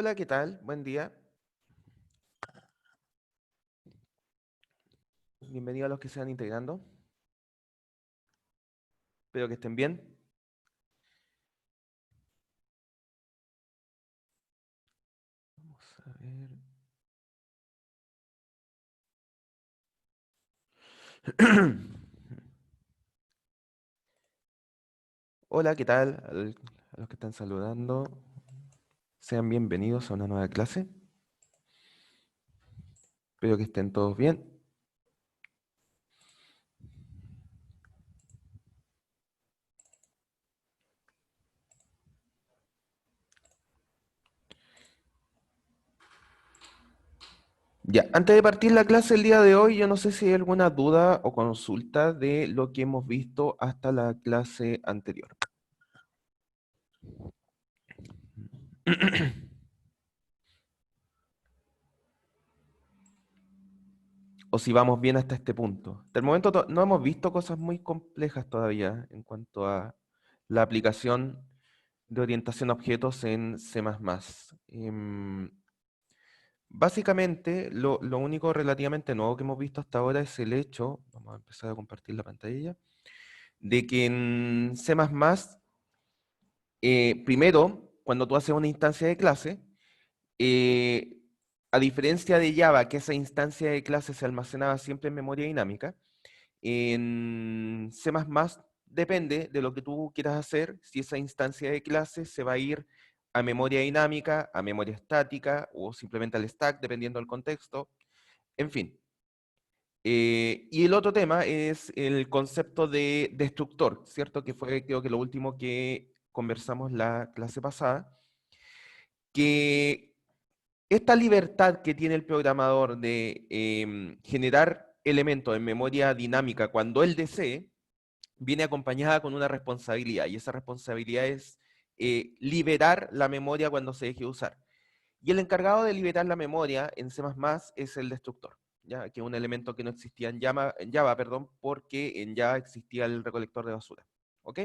Hola, ¿qué tal? Buen día. Bienvenidos a los que se van integrando. Espero que estén bien. Vamos a ver. Hola, ¿qué tal? A los que están saludando, sean bienvenidos a una nueva clase. Espero que estén todos bien. Ya, antes de partir la clase el día de hoy, yo no sé si hay alguna duda o consulta de lo que hemos visto hasta la clase anterior. O si vamos bien hasta este punto. Hasta el momento no hemos visto cosas muy complejas todavía en cuanto a la aplicación de orientación a objetos en C++. Básicamente, lo único relativamente nuevo que hemos visto hasta ahora es el hecho, vamos a empezar a compartir la pantalla, de que en C++, primero, cuando tú haces una instancia de clase, eh, a diferencia de Java, que esa instancia de clase se almacenaba siempre en memoria dinámica, en C++ depende de lo que tú quieras hacer, si esa instancia de clase se va a ir a memoria dinámica, a memoria estática o simplemente al stack, dependiendo del contexto. En fin. Y el otro tema es el concepto de destructor, ¿cierto? Que fue creo que lo último que conversamos la clase pasada, que esta libertad que tiene el programador de generar elementos en memoria dinámica cuando él desee, viene acompañada con una responsabilidad, y esa responsabilidad es liberar la memoria cuando se deje de usar. Y el encargado de liberar la memoria en C++ es el destructor, ¿ya? Que es un elemento que no existía en Java, perdón, porque en Java existía el recolector de basura. ¿Ok?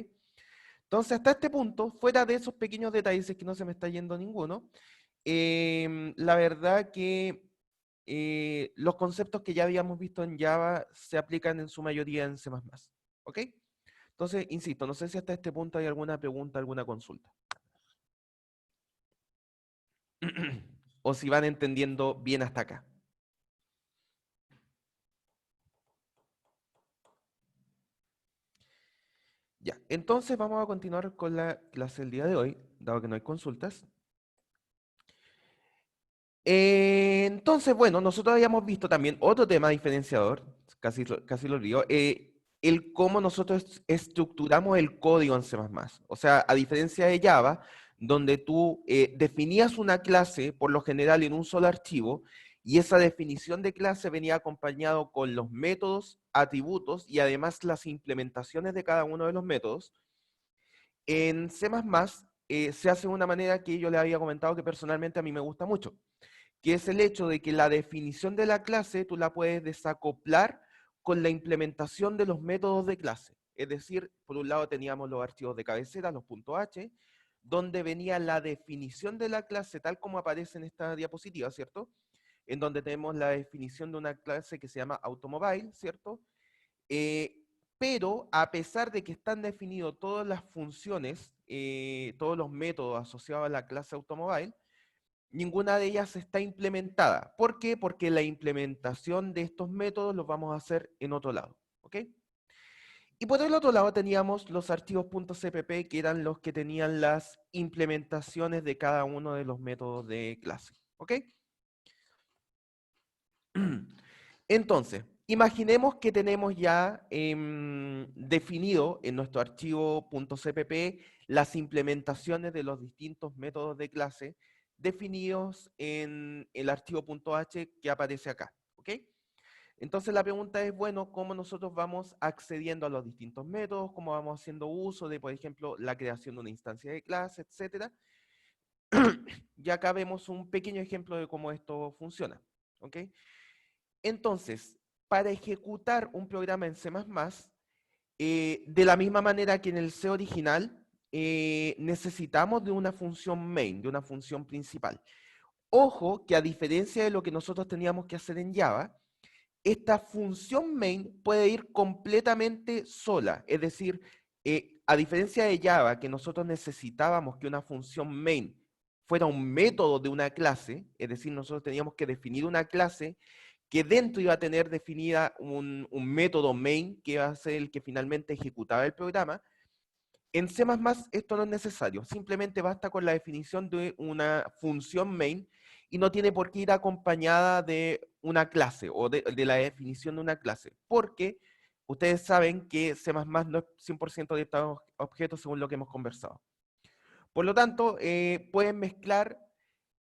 Entonces, hasta este punto, fuera de esos pequeños detalles, es que no se me está yendo ninguno, la verdad que los conceptos que ya habíamos visto en Java se aplican en su mayoría en C++. ¿Ok? Entonces, insisto, no sé si hasta este punto hay alguna pregunta, alguna consulta. O si van entendiendo bien hasta acá. Ya, entonces vamos a continuar con la clase del día de hoy, dado que no hay consultas. Entonces, bueno, nosotros habíamos visto también otro tema diferenciador, casi lo olvido, el cómo nosotros estructuramos el código en C++. O sea, a diferencia de Java, donde tú definías una clase, por lo general, en un solo archivo, y esa definición de clase venía acompañado con los métodos, atributos y además las implementaciones de cada uno de los métodos. En C++ se hace de una manera que yo le había comentado que personalmente a mí me gusta mucho, que es el hecho de que la definición de la clase tú la puedes desacoplar con la implementación de los métodos de clase. Es decir, por un lado teníamos los archivos de cabecera, los .h, donde venía la definición de la clase tal como aparece en esta diapositiva, ¿cierto? En donde tenemos la definición de una clase que se llama automobile, ¿cierto? Eh, pero a pesar de que están definidos todas las funciones, todos los métodos asociados a la clase automobile, ninguna de ellas está implementada. ¿Por qué? Porque la implementación de estos métodos los vamos a hacer en otro lado. ¿Ok? Y por el otro lado teníamos los archivos .cpp, que eran los que tenían las implementaciones de cada uno de los métodos de clase. ¿Ok? Entonces, imaginemos que tenemos ya definido en nuestro archivo .cpp las implementaciones de los distintos métodos de clase definidos en el archivo .h que aparece acá. ¿Ok? Entonces la pregunta es, bueno, ¿cómo nosotros vamos accediendo a los distintos métodos? ¿Cómo vamos haciendo uso de, por ejemplo, la creación de una instancia de clase, etcétera? Y acá vemos un pequeño ejemplo de cómo esto funciona. ¿Ok? Entonces, para ejecutar un programa en C++, de la misma manera que en el C original, necesitamos de una función main, de una función principal. Ojo que a diferencia de lo que nosotros teníamos que hacer en Java, esta función main puede ir completamente sola. Es decir, a diferencia de Java, que nosotros necesitábamos que una función main fuera un método de una clase, es decir, nosotros teníamos que definir una clase que dentro iba a tener definida un método main que iba a ser el que finalmente ejecutaba el programa. En C++ esto no es necesario, simplemente basta con la definición de una función main y no tiene por qué ir acompañada de una clase o de la definición de una clase, porque ustedes saben que C++ no es 100% orientado a objetos según lo que hemos conversado. Por lo tanto, pueden mezclar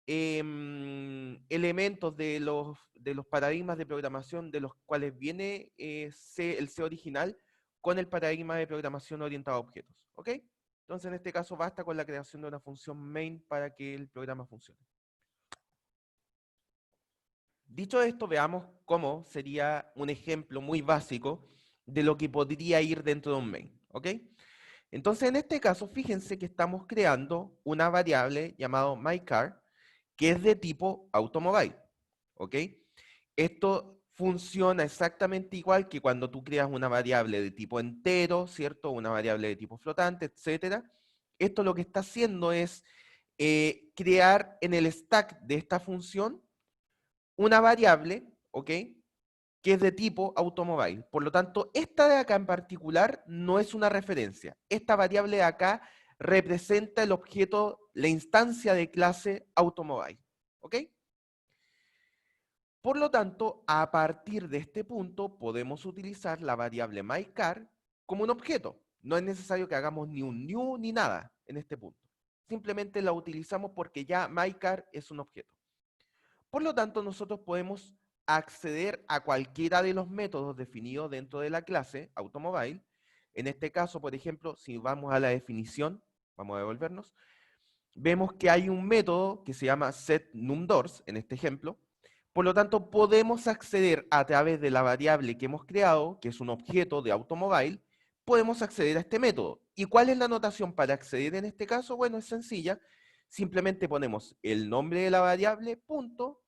elementos de los paradigmas de programación de los cuales viene el C original con el paradigma de programación orientado a objetos. ¿Ok? Entonces, en este caso, basta con la creación de una función main para que el programa funcione. Dicho esto, veamos cómo sería un ejemplo muy básico de lo que podría ir dentro de un main. ¿Ok? Entonces, en este caso, fíjense que estamos creando una variable llamada myCar, que es de tipo automobile. ¿Ok? Esto funciona exactamente igual que cuando tú creas una variable de tipo entero, ¿cierto? Una variable de tipo flotante, etcétera. Esto lo que está haciendo es crear en el stack de esta función una variable, ¿ok? Que es de tipo automobile. Por lo tanto, esta de acá en particular no es una referencia. Esta variable de acá representa el objeto, la instancia de clase automobile. ¿Ok? Por lo tanto, a partir de este punto podemos utilizar la variable myCar como un objeto. No es necesario que hagamos ni un new ni nada en este punto. Simplemente la utilizamos porque ya myCar es un objeto. Por lo tanto, nosotros podemos acceder a cualquiera de los métodos definidos dentro de la clase automobile. En este caso, por ejemplo, si vamos a la definición, vamos a devolvernos, vemos que hay un método que se llama setNumDoors, en este ejemplo. Por lo tanto, podemos acceder a través de la variable que hemos creado, que es un objeto de automobile, podemos acceder a este método. ¿Y cuál es la notación para acceder en este caso? Bueno, es sencilla. Simplemente ponemos el nombre de la variable, punto,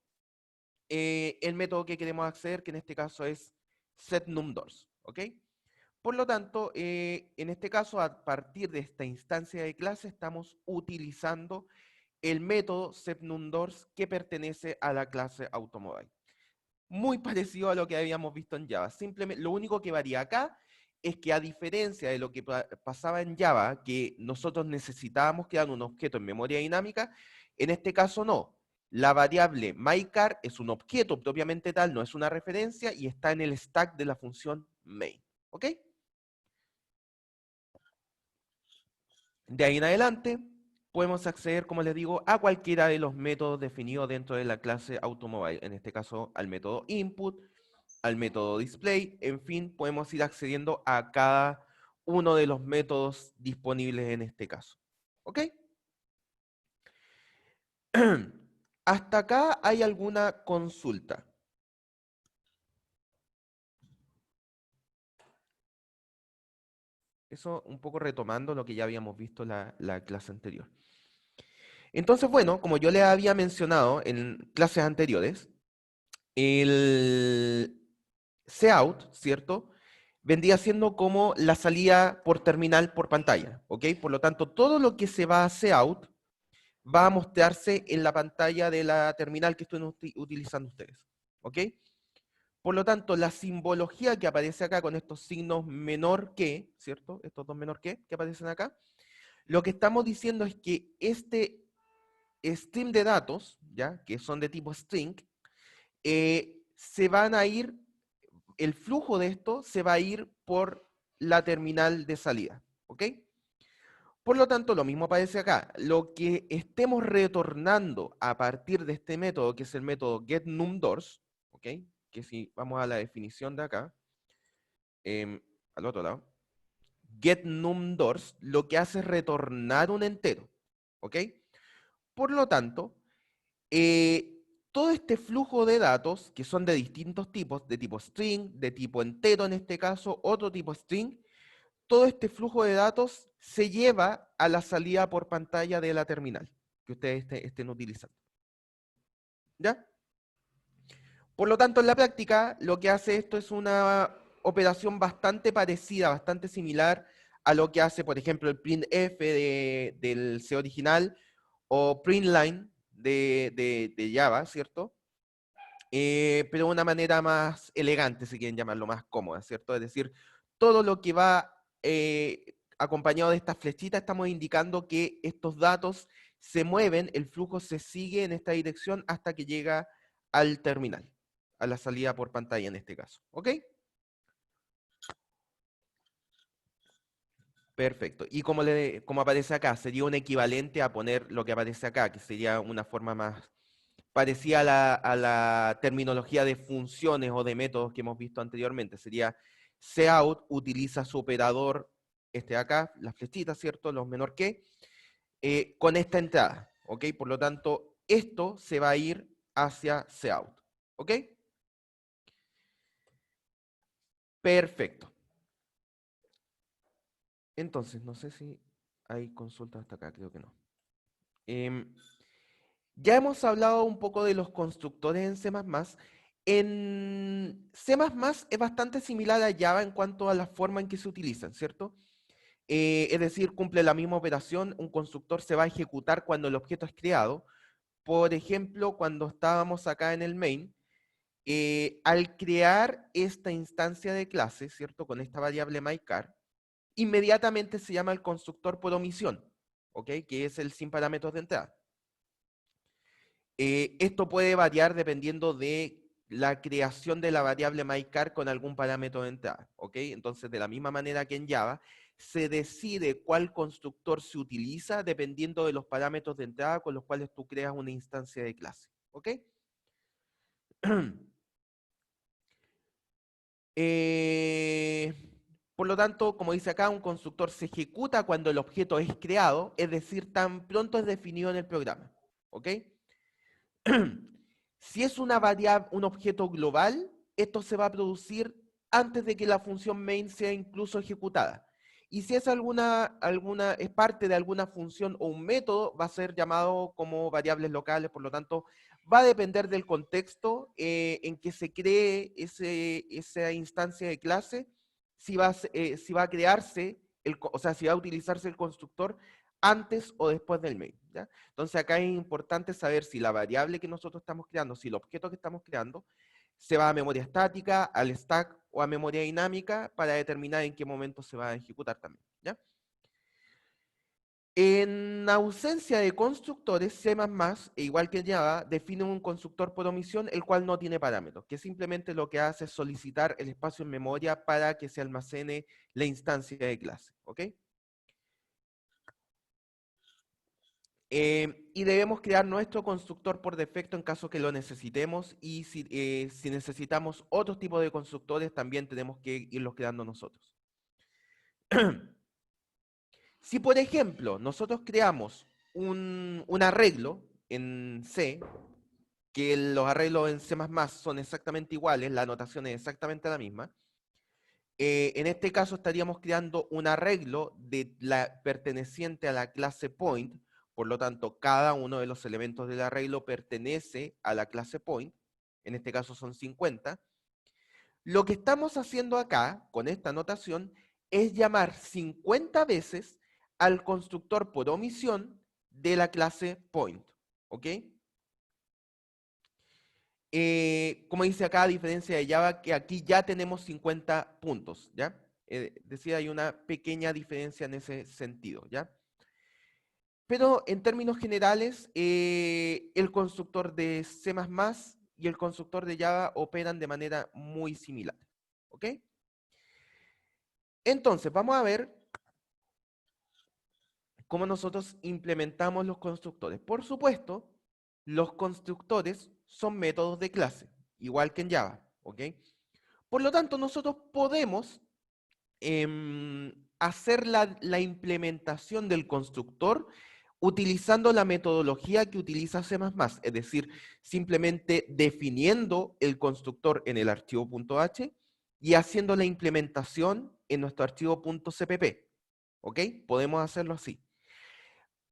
el método que queremos acceder, que en este caso es setNumDoors. ¿Ok? Por lo tanto, en este caso, a partir de esta instancia de clase, estamos utilizando el método setNumDoors que pertenece a la clase automobile. Muy parecido a lo que habíamos visto en Java. Simplemente, lo único que varía acá es que a diferencia de lo que pasaba en Java, que nosotros necesitábamos crear un objeto en memoria dinámica, en este caso no. La variable myCar es un objeto propiamente tal, no es una referencia y está en el stack de la función main. ¿Ok? De ahí en adelante, podemos acceder, como les digo, a cualquiera de los métodos definidos dentro de la clase automobile. En este caso, al método input, al método display, en fin, podemos ir accediendo a cada uno de los métodos disponibles en este caso. ¿Ok? ¿Hasta acá hay alguna consulta? Eso un poco retomando lo que ya habíamos visto la clase anterior. Entonces, bueno, como yo les había mencionado en clases anteriores, el cout, ¿cierto? Vendría siendo como la salida por terminal por pantalla, ¿ok? Por lo tanto, todo lo que se va a cout va a mostrarse en la pantalla de la terminal que estén utilizando ustedes, ¿ok? Por lo tanto, la simbología que aparece acá con estos signos menor que, ¿cierto? Estos dos menor que aparecen acá, lo que estamos diciendo es que este stream de datos, ¿ya? Que son de tipo string, se van a ir, el flujo de esto se va a ir por la terminal de salida, ¿ok? Por lo tanto, lo mismo aparece acá. Lo que estemos retornando a partir de este método, que es el método getNumDoors, ¿ok? Que si vamos a la definición de acá, al otro lado, getNumDoors lo que hace es retornar un entero, ¿ok? Por lo tanto, todo este flujo de datos, que son de distintos tipos, de tipo string, de tipo entero en este caso, otro tipo string, todo este flujo de datos se lleva a la salida por pantalla de la terminal que ustedes estén utilizando. ¿Ya? Por lo tanto, en la práctica, lo que hace esto es una operación bastante parecida, bastante similar a lo que hace, por ejemplo, el printf del C original o printline de Java, ¿cierto? Pero de una manera más elegante, si quieren llamarlo, más cómoda, ¿cierto? Es decir, todo lo que va acompañado de estas flechitas, estamos indicando que estos datos se mueven, el flujo se sigue en esta dirección hasta que llega al terminal, a la salida por pantalla en este caso, ¿ok? Perfecto. Y como aparece acá, sería un equivalente a poner lo que aparece acá, que sería una forma más parecida a la terminología de funciones o de métodos que hemos visto anteriormente. Sería cout utiliza su operador, este de acá, las flechitas, ¿cierto? Los menor que, con esta entrada, ¿ok? Por lo tanto, esto se va a ir hacia cout, ¿ok? Perfecto. Entonces, no sé si hay consultas hasta acá, creo que no. Em, Ya hemos hablado un poco de los constructores en C++. En C++ es bastante similar a Java en cuanto a la forma en que se utilizan, ¿cierto? Es decir, cumple la misma operación, un constructor se va a ejecutar cuando el objeto es creado. Por ejemplo, cuando estábamos acá en el main, al crear esta instancia de clase, ¿cierto? Con esta variable myChar, inmediatamente se llama el constructor por omisión, ¿ok? Que es el sin parámetros de entrada. Esto puede variar dependiendo de la creación de la variable myChar con algún parámetro de entrada, ¿ok? Entonces, de la misma manera que en Java, se decide cuál constructor se utiliza dependiendo de los parámetros de entrada con los cuales tú creas una instancia de clase, ¿ok? Eh, por lo tanto, como dice acá, un constructor se ejecuta cuando el objeto es creado, es decir, tan pronto es definido en el programa, ¿ok? Si es una variable, un objeto global, esto se va a producir antes de que la función main sea incluso ejecutada. Y si es es parte de alguna función o un método, va a ser llamado como variables locales, por lo tanto, va a depender del contexto en que se cree esa instancia de clase, si va a crearse, o sea, si va a utilizarse el constructor antes o después del main, ¿ya? Entonces acá es importante saber si la variable que nosotros estamos creando, si el objeto que estamos creando, se va a memoria estática, al stack o a memoria dinámica para determinar en qué momento se va a ejecutar también, ¿ya? En ausencia de constructores, C++, e igual que Java, define un constructor por omisión, el cual no tiene parámetros, que simplemente lo que hace es solicitar el espacio en memoria para que se almacene la instancia de clase, ¿ok? Y debemos crear nuestro constructor por defecto en caso que lo necesitemos y si necesitamos otro tipo de constructores también tenemos que irlos creando nosotros. Si por ejemplo nosotros creamos un arreglo en C, que los arreglos en C++ son exactamente iguales, la anotación es exactamente la misma, en este caso estaríamos creando un arreglo perteneciente a la clase point, por lo tanto, cada uno de los elementos del arreglo pertenece a la clase point, en este caso son 50. Lo que estamos haciendo acá, con esta notación, es llamar 50 veces al constructor por omisión de la clase point, ¿ok? Como dice acá, a diferencia de Java, que aquí ya tenemos 50 puntos, ¿ya? Decía, hay una pequeña diferencia en ese sentido, ¿ya? Pero en términos generales, el constructor de C++ y el constructor de Java operan de manera muy similar, ¿ok? Entonces, vamos a ver cómo nosotros implementamos los constructores. Por supuesto, los constructores son métodos de clase, igual que en Java, ¿ok? Por lo tanto, nosotros podemos hacer la implementación del constructor utilizando la metodología que utiliza C++, es decir, simplemente definiendo el constructor en el archivo .h y haciendo la implementación en nuestro archivo .cpp, ¿ok? Podemos hacerlo así.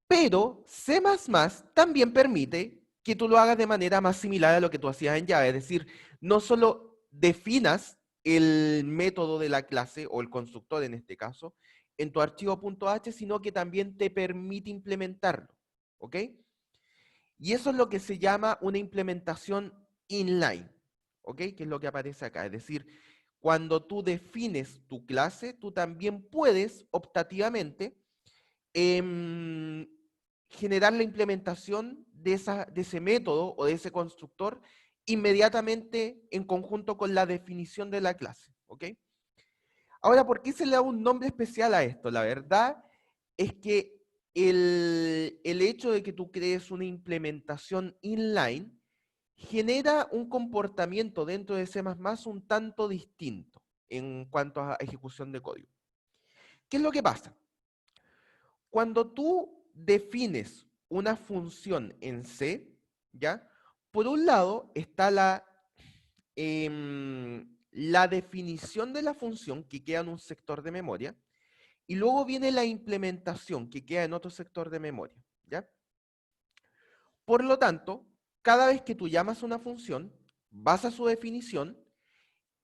Pero C++ también permite que tú lo hagas de manera más similar a lo que tú hacías en Java. Es decir, no solo definas el método de la clase o el constructor en este caso en tu archivo .h, sino que también te permite implementarlo. ¿Ok? Y eso es lo que se llama una implementación inline. ¿Ok? Que es lo que aparece acá. Es decir, cuando tú defines tu clase, tú también puedes optativamente em, generar la implementación de ese método o de ese constructor inmediatamente en conjunto con la definición de la clase. ¿Ok? Ahora, ¿por qué se le da un nombre especial a esto? La verdad es que el hecho de que tú crees una implementación inline genera un comportamiento dentro de C++ un tanto distinto en cuanto a ejecución de código. ¿Qué es lo que pasa? Cuando tú defines una función en C, ¿ya? Por un lado está la definición de la función que queda en un sector de memoria, y luego viene la implementación que queda en otro sector de memoria, ¿ya? Por lo tanto, cada vez que tú llamas una función, vas a su definición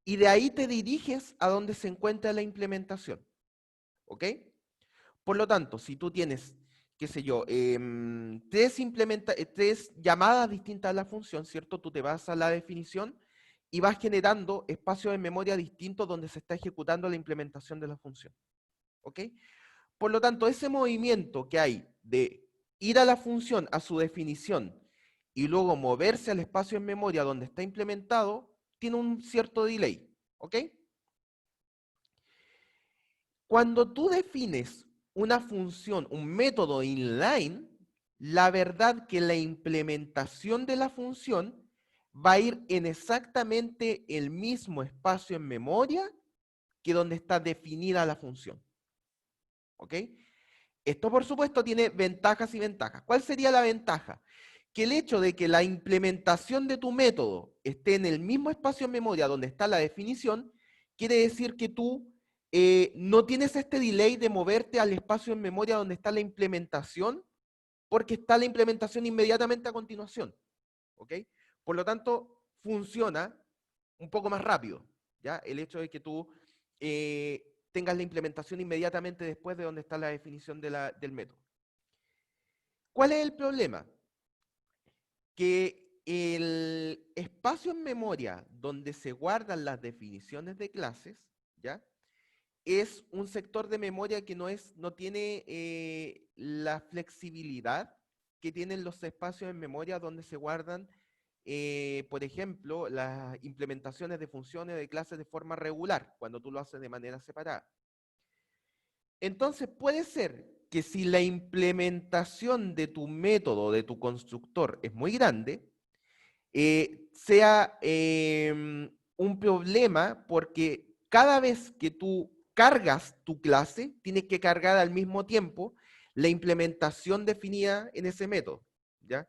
y de ahí te diriges a donde se encuentra la implementación, ¿ok? Por lo tanto, si tú tienes, qué sé yo, tres llamadas distintas a la función, ¿cierto? Tú te vas a la definición y vas generando espacios de memoria distintos donde se está ejecutando la implementación de la función, ¿ok? Por lo tanto, ese movimiento que hay de ir a la función, a su definición, y luego moverse al espacio en memoria donde está implementado, tiene un cierto delay, ¿ok? Cuando tú defines una función, un método inline, la verdad que la implementación de la función va a ir en exactamente el mismo espacio en memoria que donde está definida la función. ¿Ok? Esto, por supuesto, tiene ventajas y ventajas. ¿Cuál sería la ventaja? Que el hecho de que la implementación de tu método esté en el mismo espacio en memoria donde está la definición, quiere decir que tú no tienes este delay de moverte al espacio en memoria donde está la implementación, porque está la implementación inmediatamente a continuación. ¿Ok? Por lo tanto, funciona un poco más rápido, ¿ya? El hecho de que tú tengas la implementación inmediatamente después de donde está la definición del método. ¿Cuál es el problema? Que el espacio en memoria donde se guardan las definiciones de clases, ¿ya? Es un sector de memoria que no tiene la flexibilidad que tienen los espacios en memoria donde se guardan, por ejemplo, las implementaciones de funciones de clases de forma regular, cuando tú lo haces de manera separada. Entonces, puede ser que si la implementación de tu método, de tu constructor, es muy grande, sea un problema porque cada vez que tú cargas tu clase, tienes que cargar al mismo tiempo la implementación definida en ese método, ¿ya?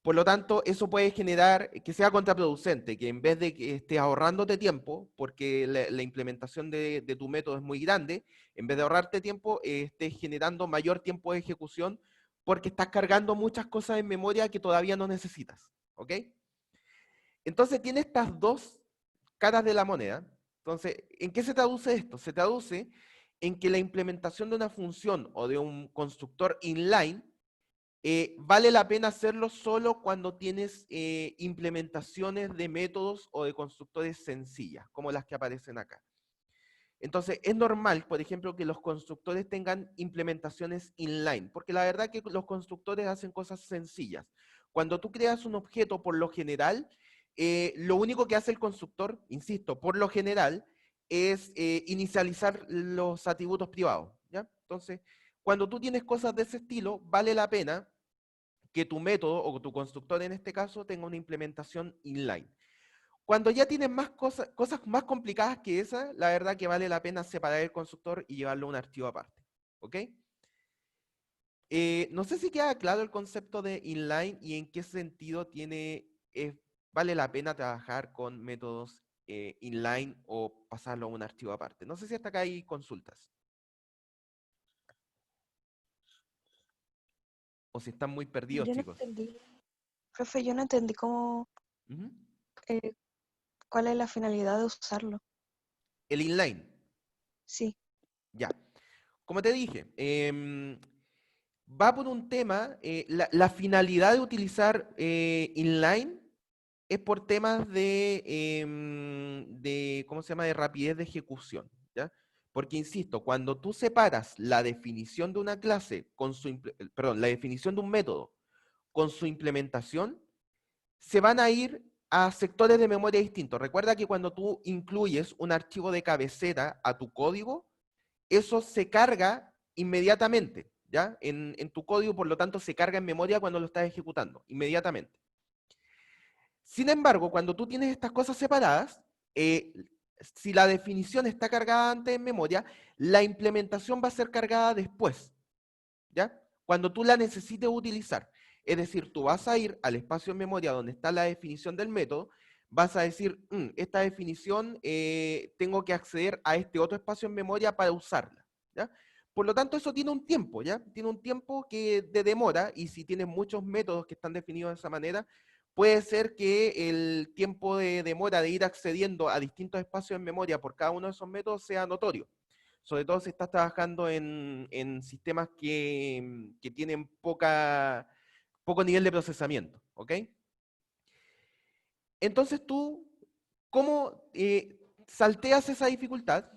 Por lo tanto, eso puede generar que sea contraproducente, que en vez de que estés ahorrándote tiempo, porque la implementación de tu método es muy grande, en vez de ahorrarte tiempo, estés generando mayor tiempo de ejecución porque estás cargando muchas cosas en memoria que todavía no necesitas, ¿ok? Entonces tiene estas dos caras de la moneda. Entonces, ¿en qué se traduce esto? Se traduce en que la implementación de una función o de un constructor inline vale la pena hacerlo solo cuando tienes implementaciones de métodos o de constructores sencillas, como las que aparecen acá. Entonces, es normal, por ejemplo, que los constructores tengan implementaciones inline, porque la verdad que los constructores hacen cosas sencillas. Cuando tú creas un objeto, por lo general, lo único que hace el constructor, insisto, por lo general, es inicializar los atributos privados, ¿ya? Entonces, cuando tú tienes cosas de ese estilo, vale la pena que tu método o tu constructor en este caso tenga una implementación inline. Cuando ya tienes más cosas más complicadas que esa, la verdad que vale la pena separar el constructor y llevarlo a un archivo aparte. ¿Ok? No sé si queda claro el concepto de inline y en qué sentido vale la pena trabajar con métodos inline o pasarlo a un archivo aparte. No sé si hasta acá hay consultas o si están muy perdidos, Yo no chicos. entendí. Profe, yo no entendí Ujú. eh, cuál es la finalidad de usarlo. El inline, Sí. ya. Como te dije, va por un tema, la finalidad de utilizar inline es por temas ¿cómo se llama?, de rapidez de ejecución, ¿ya? Porque, insisto, cuando tú separas la definición de una clase con perdón, la definición de un método con su implementación, se van a ir a sectores de memoria distintos. Recuerda que cuando tú incluyes un archivo de cabecera a tu código, eso se carga inmediatamente, ¿ya? En tu código, por lo tanto, se carga en memoria cuando lo estás ejecutando, inmediatamente. Sin embargo, cuando tú tienes estas cosas separadas, si la definición está cargada antes en memoria, la implementación va a ser cargada después, ¿ya? Cuando tú la necesites utilizar. Es decir, tú vas a ir al espacio en memoria donde está la definición del método, vas a decir, esta definición tengo que acceder a este otro espacio en memoria para usarla, ¿ya? Por lo tanto, eso tiene un tiempo, ¿ya? Tiene un tiempo de demora, y si tienes muchos métodos que están definidos de esa manera, puede ser que el tiempo de demora de ir accediendo a distintos espacios en memoria por cada uno de esos métodos sea notorio. Sobre todo si estás trabajando en sistemas que tienen poco nivel de procesamiento, ¿ok? Entonces tú, ¿cómo salteas esa dificultad?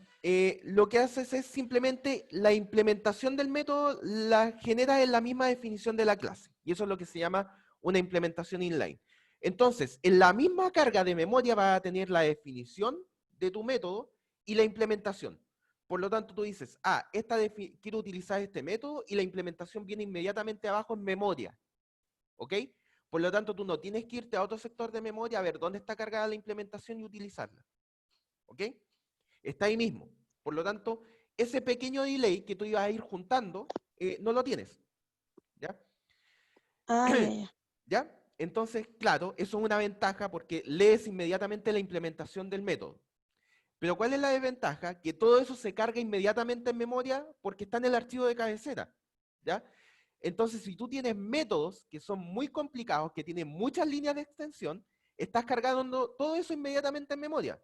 Lo que haces es simplemente la implementación del método la generas en la misma definición de la clase. Y eso es lo que se llama una implementación inline. Entonces, en la misma carga de memoria va a tener la definición de tu método y la implementación. Por lo tanto, tú dices, quiero utilizar este método, y la implementación viene inmediatamente abajo en memoria. ¿Ok? Por lo tanto, tú no tienes que irte a otro sector de memoria a ver dónde está cargada la implementación y utilizarla. ¿Ok? Está ahí mismo. Por lo tanto, ese pequeño delay que tú ibas a ir juntando, no lo tienes. ¿Ya? Ah, ya, ya. ¿Ya? Entonces, claro, eso es una ventaja porque lees inmediatamente la implementación del método. Pero ¿cuál es la desventaja? Que todo eso se carga inmediatamente en memoria porque está en el archivo de cabecera. ¿Ya? Entonces, si tú tienes métodos que son muy complicados, que tienen muchas líneas de extensión, estás cargando todo eso inmediatamente en memoria.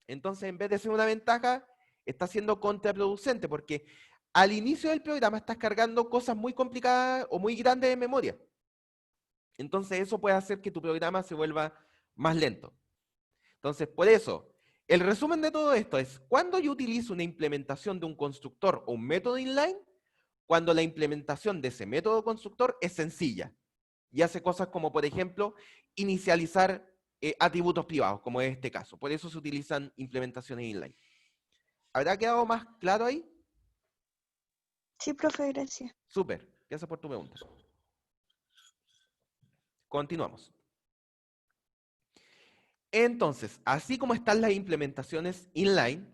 Entonces, en vez de ser una ventaja, está siendo contraproducente porque al inicio del programa estás cargando cosas muy complicadas o muy grandes en memoria. Entonces, eso puede hacer que tu programa se vuelva más lento. Entonces, por eso, el resumen de todo esto es, cuando yo utilizo una implementación de un constructor o un método inline, cuando la implementación de ese método constructor es sencilla y hace cosas como, por ejemplo, inicializar atributos privados, como es este caso. Por eso se utilizan implementaciones inline. ¿Habrá quedado más claro ahí? Sí, profe, gracias. Súper. Gracias por tu pregunta. Continuamos. Entonces, así como están las implementaciones inline,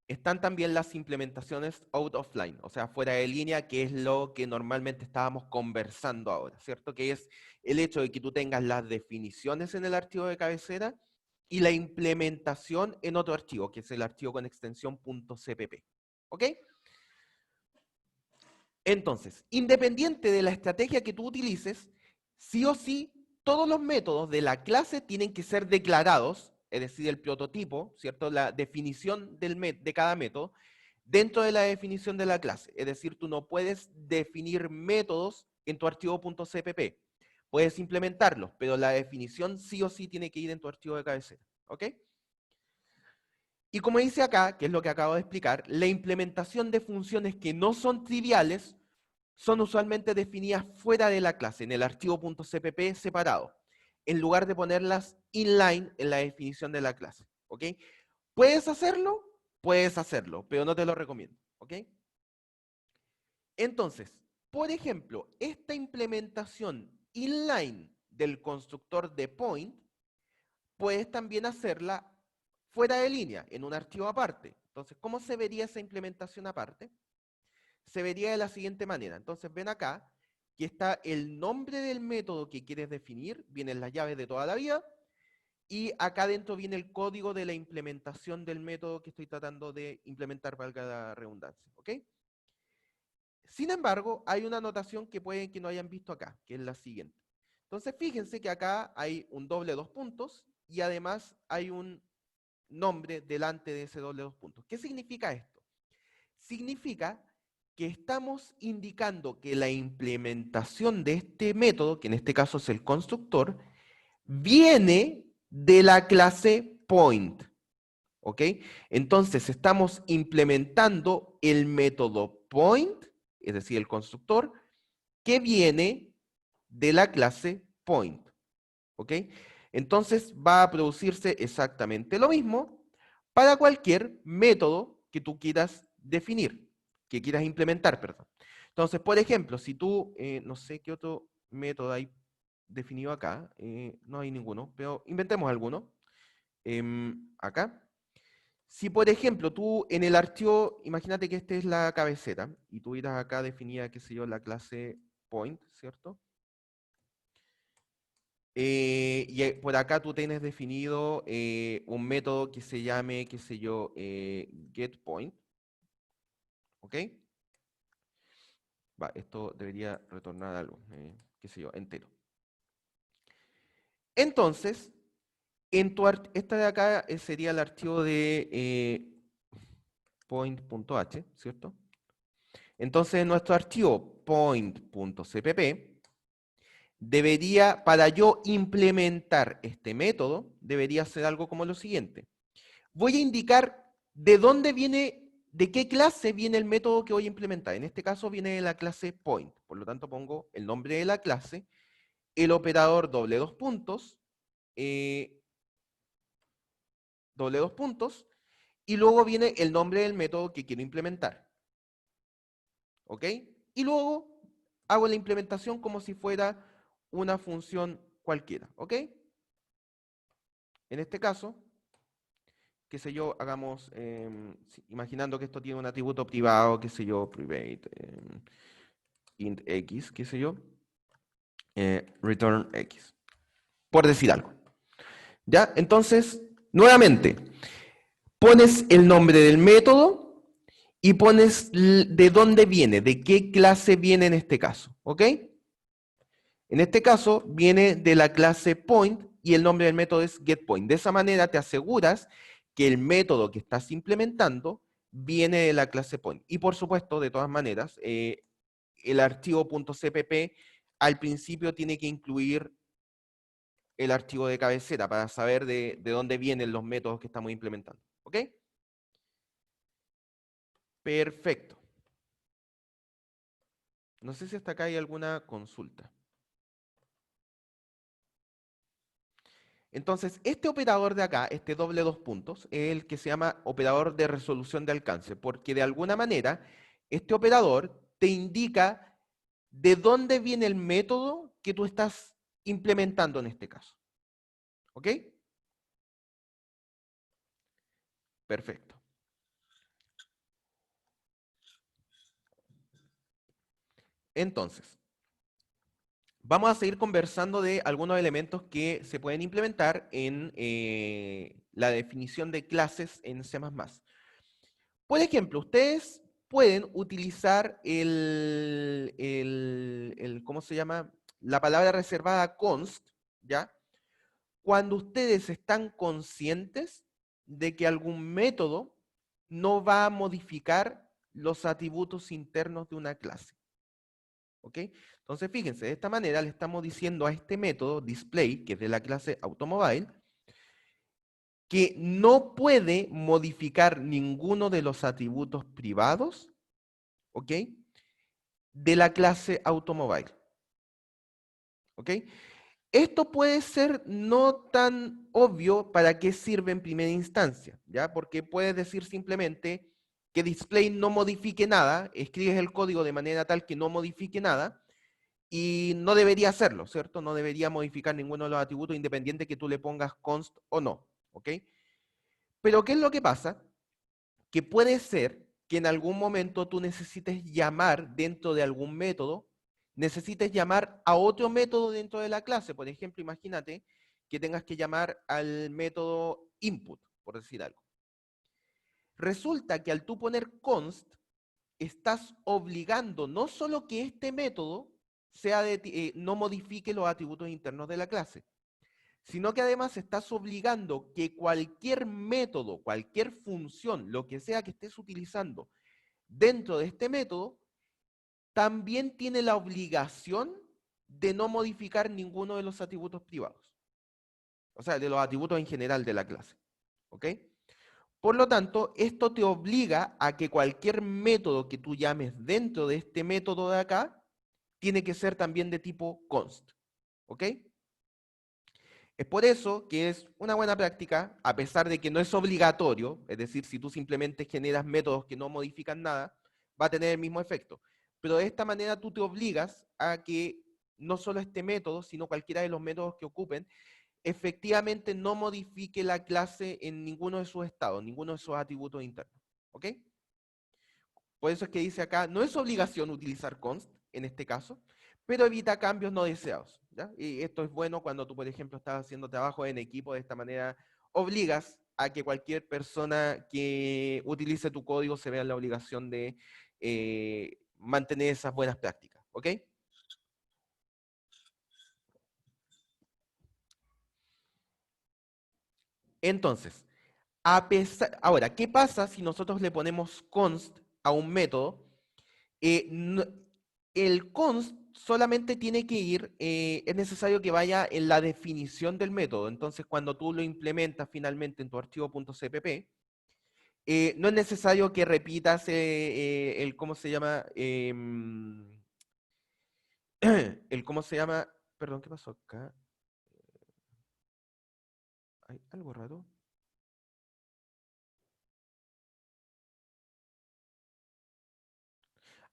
están también las implementaciones out of line, o sea, fuera de línea, que es lo que normalmente estábamos conversando ahora, ¿cierto? Que es el hecho de que tú tengas las definiciones en el archivo de cabecera y la implementación en otro archivo, que es el archivo con extensión .cpp. ¿Ok? Entonces, independiente de la estrategia que tú utilices, sí o sí, todos los métodos de la clase tienen que ser declarados, es decir, el prototipo, ¿cierto? La definición de cada método, dentro de la definición de la clase. Es decir, tú no puedes definir métodos en tu archivo .cpp. Puedes implementarlos, pero la definición sí o sí tiene que ir en tu archivo de cabecera. ¿Ok? Y como dice acá, que es lo que acabo de explicar, la implementación de funciones que no son triviales son usualmente definidas fuera de la clase, en el archivo .cpp separado, en lugar de ponerlas inline en la definición de la clase. ¿Ok? ¿Puedes hacerlo? Puedes hacerlo, pero no te lo recomiendo. ¿Ok? Entonces, por ejemplo, esta implementación inline del constructor de point, puedes también hacerla fuera de línea, en un archivo aparte. Entonces, ¿cómo se vería esa implementación aparte? Se vería de la siguiente manera. Entonces, ven acá que está el nombre del método que quieres definir, vienen las llaves de toda la vida, y acá dentro viene el código de la implementación del método que estoy tratando de implementar, valga la redundancia. ¿Ok? Sin embargo, hay una anotación que pueden que no hayan visto acá, que es la siguiente. Entonces, fíjense que acá hay un doble dos puntos y además hay un nombre delante de ese doble dos puntos. ¿Qué significa esto? Significa que estamos indicando que la implementación de este método, que en este caso es el constructor, viene de la clase point. ¿Ok? Entonces estamos implementando el método point, es decir, el constructor, que viene de la clase point. ¿Ok? Entonces va a producirse exactamente lo mismo para cualquier método que tú quieras definir, que quieras implementar, perdón. Entonces, por ejemplo, si tú, no sé qué otro método hay definido acá, no hay ninguno, pero inventemos alguno. Acá. Si, por ejemplo, tú en el archivo, imagínate que esta es la cabecera, y tú irás acá definida, qué sé yo, la clase point, ¿cierto? Y por acá tú tienes definido un método que se llame, qué sé yo, getPoint. ¿Ok? Va, esto debería retornar algo, qué sé yo, entero. Entonces, esta de acá sería el archivo de point.h, ¿cierto? Entonces, nuestro archivo point.cpp debería, para yo implementar este método, debería ser algo como lo siguiente. Voy a indicar de dónde viene, de qué clase viene el método que voy a implementar. En este caso viene de la clase point. Por lo tanto, pongo el nombre de la clase, el operador doble dos puntos, y luego viene el nombre del método que quiero implementar. ¿Ok? Y luego hago la implementación como si fuera una función cualquiera. ¿Ok? En este caso, qué sé yo, hagamos, imaginando que esto tiene un atributo privado, qué sé yo, private, int x, qué sé yo, return x, por decir algo. ¿Ya? Entonces, nuevamente, pones el nombre del método y pones de dónde viene, de qué clase viene en este caso. ¿Ok? En este caso, viene de la clase point y el nombre del método es getPoint. De esa manera te aseguras que el método que estás implementando viene de la clase point. Y por supuesto, de todas maneras, el archivo .cpp al principio tiene que incluir el archivo de cabecera para saber de dónde vienen los métodos que estamos implementando. ¿Ok? Perfecto. No sé si hasta acá hay alguna consulta. Entonces, este operador de acá, este doble dos puntos, es el que se llama operador de resolución de alcance, porque de alguna manera este operador te indica de dónde viene el método que tú estás implementando en este caso. ¿Ok? Perfecto. Entonces, vamos a seguir conversando de algunos elementos que se pueden implementar en la definición de clases en C++. Por ejemplo, ustedes pueden utilizar ¿cómo se llama? La palabra reservada const, ¿ya? Cuando ustedes están conscientes de que algún método no va a modificar los atributos internos de una clase. ¿Ok? Entonces, fíjense, de esta manera le estamos diciendo a este método display, que es de la clase automobile, que no puede modificar ninguno de los atributos privados, ¿ok? De la clase automobile. ¿Ok? Esto puede ser no tan obvio para qué sirve en primera instancia, ¿ya? Porque puedes decir simplemente que display no modifique nada, escribes el código de manera tal que no modifique nada, y no debería hacerlo, ¿cierto? No debería modificar ninguno de los atributos independiente que tú le pongas const o no, ¿ok? Pero ¿qué es lo que pasa? Que puede ser que en algún momento tú necesites llamar dentro de algún método, necesites llamar a otro método dentro de la clase. Por ejemplo, imagínate que tengas que llamar al método input, por decir algo. Resulta que al tú poner const, estás obligando no solo que este método no modifique los atributos internos de la clase, sino que además estás obligando que cualquier método, cualquier función, lo que sea que estés utilizando dentro de este método, también tiene la obligación de no modificar ninguno de los atributos privados. O sea, de los atributos en general de la clase. ¿Ok? Por lo tanto, esto te obliga a que cualquier método que tú llames dentro de este método de acá, tiene que ser también de tipo const. ¿Ok? Es por eso que es una buena práctica, a pesar de que no es obligatorio, es decir, si tú simplemente generas métodos que no modifican nada, va a tener el mismo efecto. Pero de esta manera tú te obligas a que no solo este método, sino cualquiera de los métodos que ocupen, efectivamente no modifique la clase en ninguno de sus estados, ninguno de sus atributos internos. ¿Ok? Por eso es que dice acá, no es obligación utilizar const en este caso, pero evita cambios no deseados. ¿Ya? Y esto es bueno cuando tú, por ejemplo, estás haciendo trabajo en equipo. De esta manera obligas a que cualquier persona que utilice tu código se vea en la obligación de mantener esas buenas prácticas. ¿Ok? Entonces, ahora, ¿qué pasa si nosotros le ponemos const a un método? El const solamente tiene que ir, es necesario que vaya en la definición del método. Entonces, cuando tú lo implementas finalmente en tu archivo .cpp, no es necesario que repitas el, ¿cómo se llama? El, ¿cómo se llama? Perdón, ¿qué pasó acá? ¿Hay algo raro?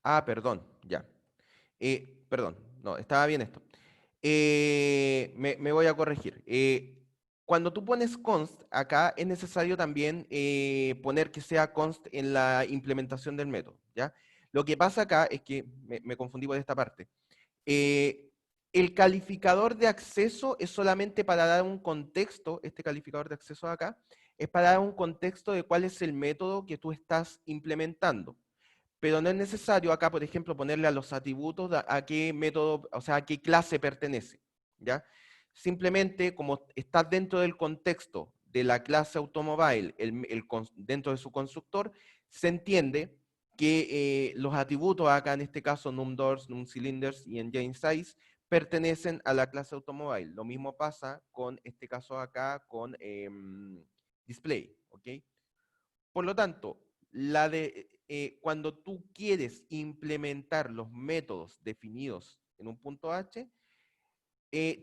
Ah, perdón, ya. Perdón, no, estaba bien esto. Me voy a corregir. Cuando tú pones const acá, es necesario también poner que sea const en la implementación del método, ¿ya? Lo que pasa acá es que me confundí por esta parte. El calificador de acceso es solamente para dar un contexto, este calificador de acceso acá, es para dar un contexto de cuál es el método que tú estás implementando. Pero no es necesario acá, por ejemplo, ponerle a los atributos a qué método, o sea, a qué clase pertenece, ¿ya? Simplemente, como está dentro del contexto de la clase automobile, dentro de su constructor, se entiende que los atributos acá, en este caso, numDoors, numCylinders y engine_size, pertenecen a la clase automobile. Lo mismo pasa con este caso acá con display, ¿ok? Por lo tanto, cuando tú quieres implementar los métodos definidos en un punto H,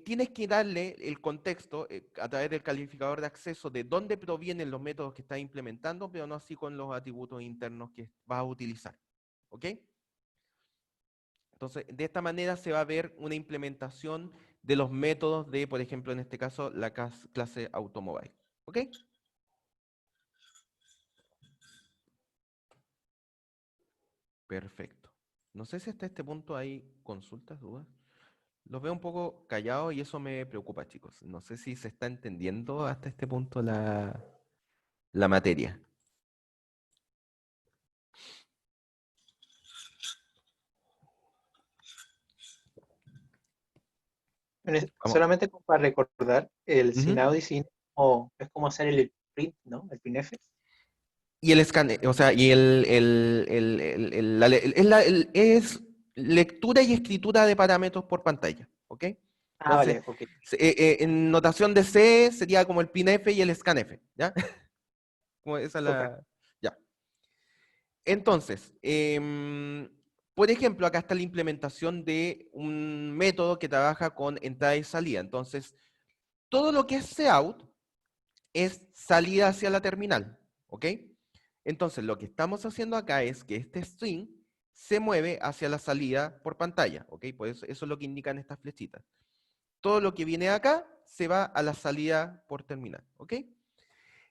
tienes que darle el contexto a través del calificador de acceso de dónde provienen los métodos que estás implementando, pero no así con los atributos internos que vas a utilizar. ¿Ok? Entonces, de esta manera se va a ver una implementación de los métodos de, por ejemplo, en este caso, la clase automobile. ¿Ok? Perfecto. No sé si hasta este punto hay consultas, dudas. Los veo un poco callados y eso me preocupa, chicos. No sé si se está entendiendo hasta este punto la materia. Vamos. Solamente como para recordar, el Ujú. Synaudy es como hacer el print, ¿no? El printf. Y el escane, o sea, y es lectura y escritura de parámetros por pantalla, ¿ok? Ah, Entonces, vale, ok. en notación de C sería como el pinf y el scanf, ¿ya? Como esa es Súper. ya. Entonces, por ejemplo, acá está la implementación de un método que trabaja con entrada y salida. Entonces, todo lo que es cout es salida hacia la terminal, ¿ok? Entonces, lo que estamos haciendo acá es que este string se mueve hacia la salida por pantalla, ¿ok? Por eso es lo que indican estas flechitas. Todo lo que viene acá se va a la salida por terminal, ¿ok?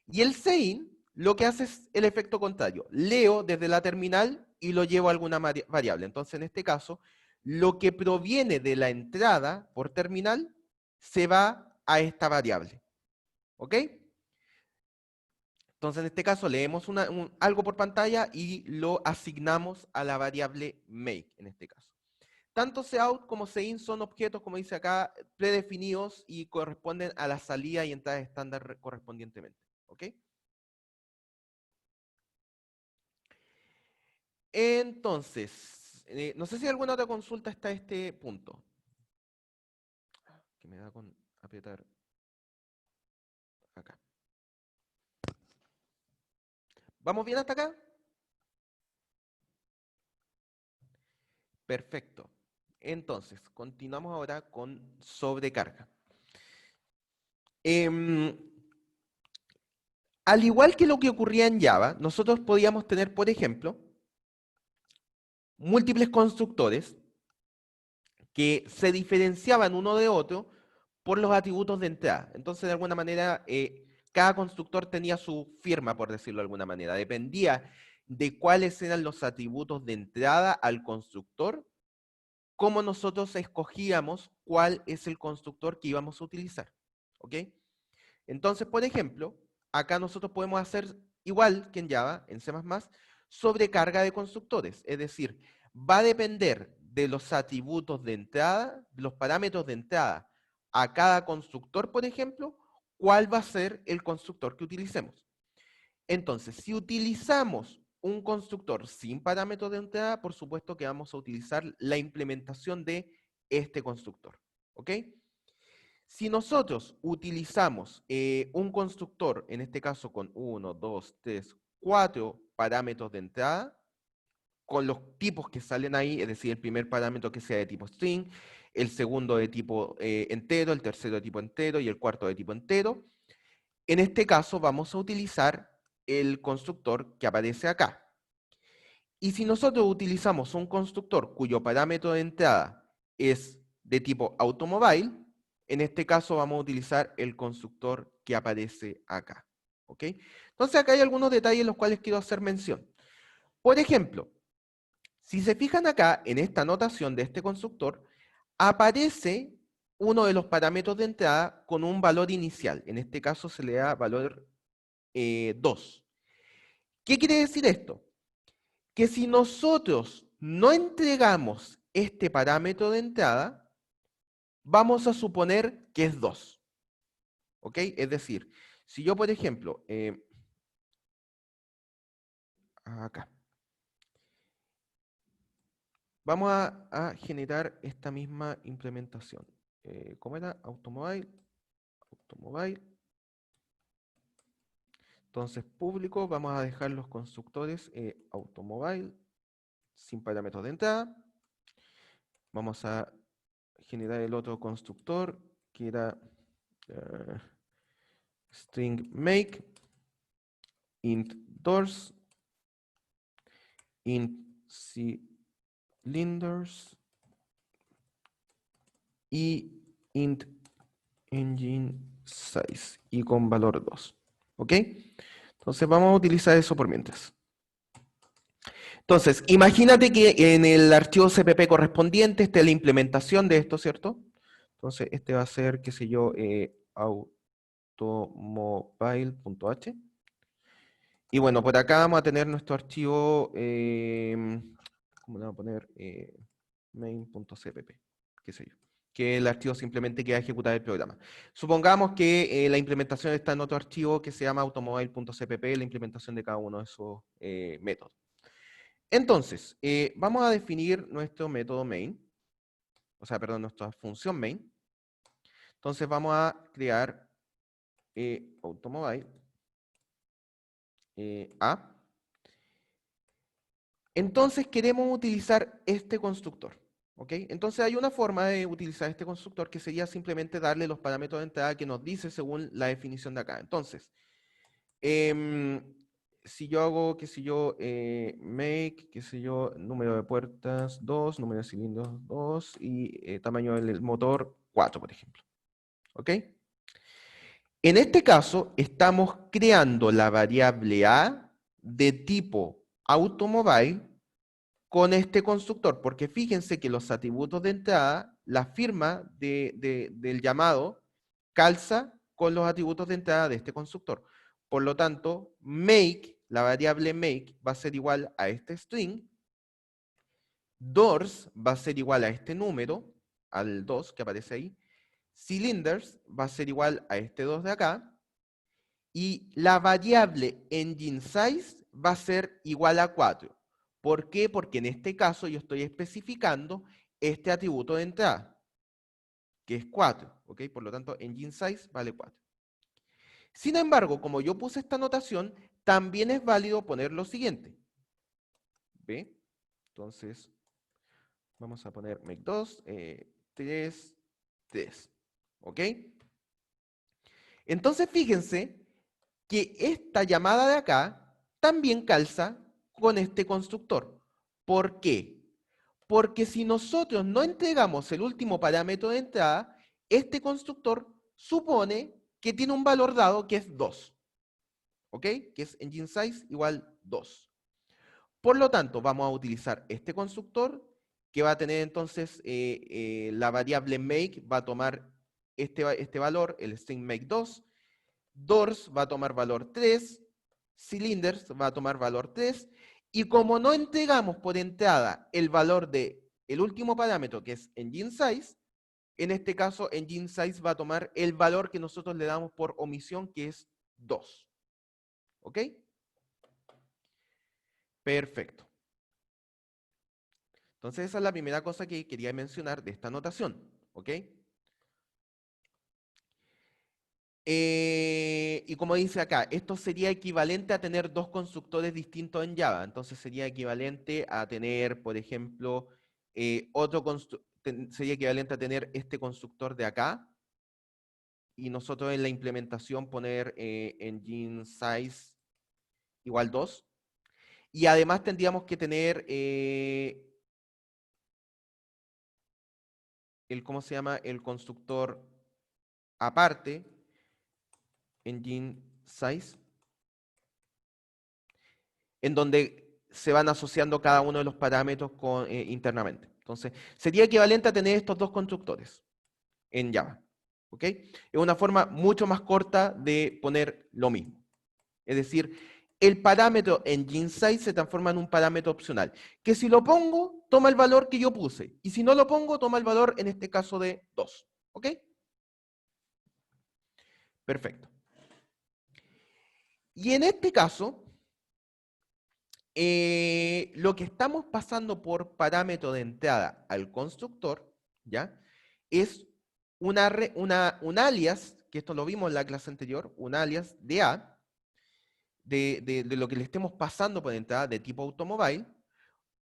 Y el sein lo que hace es el efecto contrario. Leo desde la terminal y lo llevo a alguna variable. Entonces, en este caso, lo que proviene de la entrada por terminal se va a esta variable. ¿Ok? Entonces, en este caso, leemos algo por pantalla y lo asignamos a la variable make, en este caso. tanto cout como coin son objetos, como dice acá, predefinidos y corresponden a la salida y entrada estándar correspondientemente. ¿Ok? Entonces, no sé si hay alguna otra consulta hasta este punto. Que me da con apretar acá. ¿Vamos bien hasta acá? Perfecto. Entonces, continuamos ahora con sobrecarga. Al igual que lo que ocurría en Java, nosotros podíamos tener, por ejemplo, múltiples constructores que se diferenciaban uno de otro por los atributos de entrada. Entonces, de alguna manera, cada constructor tenía su firma, por decirlo de alguna manera. Dependía de cuáles eran los atributos de entrada al constructor, cómo nosotros escogíamos cuál es el constructor que íbamos a utilizar. ¿Ok? Entonces, por ejemplo, acá nosotros podemos hacer igual que en Java, en C++, sobrecarga de constructores. Es decir, va a depender de los atributos de entrada, los parámetros de entrada a cada constructor, por ejemplo, cuál va a ser el constructor que utilicemos. Entonces, si utilizamos un constructor sin parámetros de entrada, por supuesto que vamos a utilizar la implementación de este constructor. ¿Ok? Si nosotros utilizamos un constructor, en este caso con 1, 2, 3, 4 parámetros de entrada, con los tipos que salen ahí, es decir, el primer parámetro que sea de tipo string, el segundo de tipo entero, el tercero de tipo entero y el cuarto de tipo entero, en este caso vamos a utilizar el constructor que aparece acá. Y si nosotros utilizamos un constructor cuyo parámetro de entrada es de tipo automobile, en este caso vamos a utilizar el constructor que aparece acá. ¿Ok? Entonces acá hay algunos detalles en los cuales quiero hacer mención. Por ejemplo, si se fijan acá en esta notación de este constructor, aparece uno de los parámetros de entrada con un valor inicial. En este caso se le da valor 2. ¿Qué quiere decir esto? Que si nosotros no entregamos este parámetro de entrada, vamos a suponer que es 2. ¿Ok? Es decir, si yo, por ejemplo, acá, vamos a generar esta misma implementación. ¿Cómo era? Automobile. Entonces, público, vamos a dejar los constructores automobile sin parámetros de entrada. Vamos a generar el otro constructor que era string make, int doors, int cylinders y int engine size y con valor 2. ¿Ok? Entonces vamos a utilizar eso por mientras. Entonces, imagínate que en el archivo CPP correspondiente esté la implementación de esto, ¿cierto? Entonces, este va a ser, qué sé yo, automobile.h. Y bueno, por acá vamos a tener nuestro archivo, ¿cómo le vamos a poner? Main.cpp, qué sé yo. Que el archivo simplemente que va a ejecutar el programa. Supongamos que la implementación está en otro archivo que se llama automobile.cpp, la implementación de cada uno de esos métodos. Entonces, vamos a definir nuestro método main, o sea, perdón, nuestra función main. Entonces vamos a crear automobile A. Entonces queremos utilizar este constructor. ¿Ok? Entonces hay una forma de utilizar este constructor que sería simplemente darle los parámetros de entrada que nos dice según la definición de acá. Entonces, si yo hago, qué sé yo, make, qué sé yo, número de puertas 2, número de cilindros 2 y tamaño del motor 4, por ejemplo. ¿Ok? En este caso, estamos creando la variable A de tipo automobile con este constructor, porque fíjense que los atributos de entrada, la firma del llamado calza con los atributos de entrada de este constructor. Por lo tanto, make, la variable make, va a ser igual a este string, Doors va a ser igual a este número, al 2 que aparece ahí. Cylinders va a ser igual a este 2 de acá. Y la variable engine size va a ser igual a 4. ¿Por qué? Porque en este caso yo estoy especificando este atributo de entrada, que es 4. ¿Ok? Por lo tanto, engine size vale 4. Sin embargo, como yo puse esta notación, también es válido poner lo siguiente. ¿Ve? Entonces, vamos a poner make 2, 3, 3. ¿Ok? Entonces, fíjense que esta llamada de acá también calza con este constructor. ¿Por qué? Porque si nosotros no entregamos el último parámetro de entrada, este constructor supone que tiene un valor dado que es 2. ¿Ok? Que es engine size igual 2. Por lo tanto, vamos a utilizar este constructor que va a tener entonces la variable make va a tomar este valor, el string make 2. Doors va a tomar valor 3. Cylinders va a tomar valor 3. Y como no entregamos por entrada el valor del último parámetro, que es engine size, en este caso engine size va a tomar el valor que nosotros le damos por omisión, que es 2. ¿Ok? Perfecto. Entonces esa es la primera cosa que quería mencionar de esta notación. ¿Ok? Y como dice acá, esto sería equivalente a tener dos constructores distintos en Java. Entonces sería equivalente a tener, por ejemplo, sería equivalente a tener este constructor de acá. Y nosotros en la implementación poner engine size igual 2. Y además tendríamos que tener ¿cómo se llama? El constructor aparte, engine size, en donde se van asociando cada uno de los parámetros internamente. Entonces, sería equivalente a tener estos dos constructores en Java. ¿Ok? Es una forma mucho más corta de poner lo mismo. Es decir, el parámetro engine size se transforma en un parámetro opcional, que si lo pongo, toma el valor que yo puse, y si no lo pongo, toma el valor, en este caso, de 2. ¿Ok? Perfecto. Y en este caso, lo que estamos pasando por parámetro de entrada al constructor, ¿ya? Es un alias, que esto lo vimos en la clase anterior, un alias de A, de lo que le estemos pasando por entrada de tipo automobile.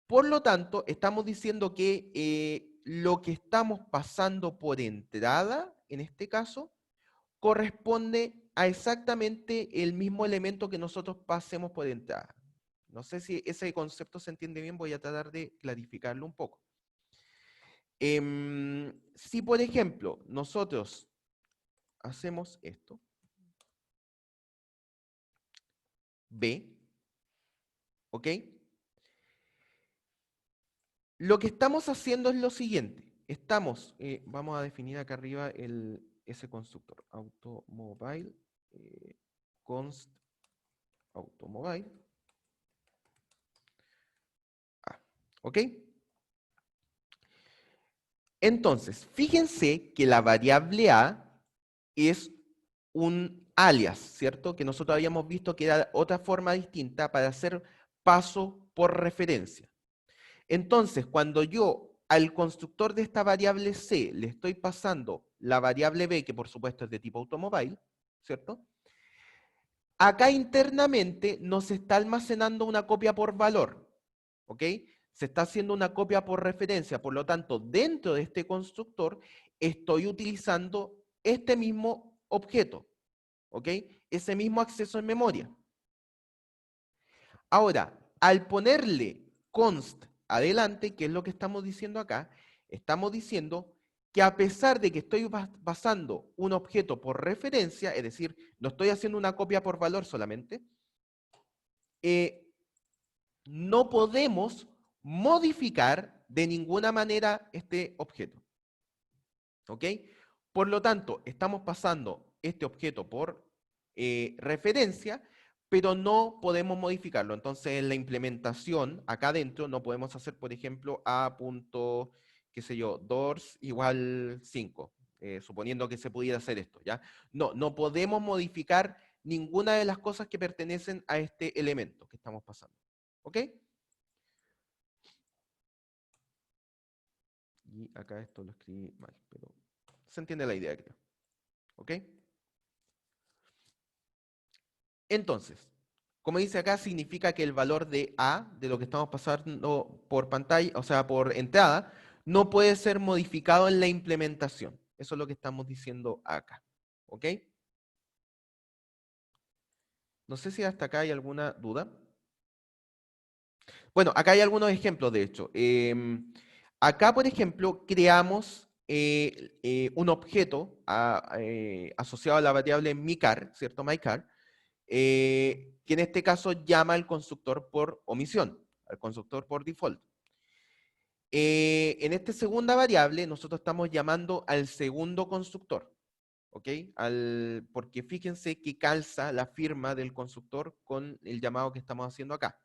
Por lo tanto, estamos diciendo que lo que estamos pasando por entrada, en este caso, corresponde a exactamente el mismo elemento que nosotros pasemos por entrada. No sé si ese concepto se entiende bien, voy a tratar de clarificarlo un poco. Si, por ejemplo, nosotros hacemos esto, B, ¿ok? Lo que estamos haciendo es lo siguiente. Vamos a definir acá arriba ese constructor, automobile, const automobile. ¿Ok? Entonces, fíjense que la variable A es un alias, ¿cierto? Que nosotros habíamos visto que era otra forma distinta para hacer paso por referencia. Entonces, cuando yo al constructor de esta variable C le estoy pasando la variable B, que por supuesto es de tipo automobile, ¿cierto? Acá internamente nos está almacenando una copia por valor, ¿ok? Se está haciendo una copia por referencia, por lo tanto, dentro de este constructor estoy utilizando este mismo objeto, ¿ok? Ese mismo acceso en memoria. Ahora, al ponerle const adelante, que es lo que estamos diciendo acá, estamos diciendo que a pesar de que estoy pasando un objeto por referencia, es decir, no estoy haciendo una copia por valor solamente, no podemos modificar de ninguna manera este objeto. ¿Ok? Por lo tanto, estamos pasando este objeto por referencia, pero no podemos modificarlo. Entonces, en la implementación, acá adentro, no podemos hacer, por ejemplo, a punto, qué sé yo, doors igual 5, suponiendo que se pudiera hacer esto, ¿ya? No, no podemos modificar ninguna de las cosas que pertenecen a este elemento que estamos pasando. ¿Ok? Y acá esto lo escribí mal, pero se entiende la idea, creo. ¿Ok? Entonces, como dice acá, significa que el valor de A, de lo que estamos pasando por pantalla, o sea, por entrada, no puede ser modificado en la implementación. Eso es lo que estamos diciendo acá. ¿Ok? No sé si hasta acá hay alguna duda. Bueno, acá hay algunos ejemplos, de hecho. Acá, por ejemplo, creamos un objeto asociado a la variable myChar, ¿cierto? myChar, que en este caso llama al constructor por omisión, al constructor por default. En esta segunda variable, nosotros estamos llamando al segundo constructor, ¿ok? Porque fíjense que calza la firma del constructor con el llamado que estamos haciendo acá.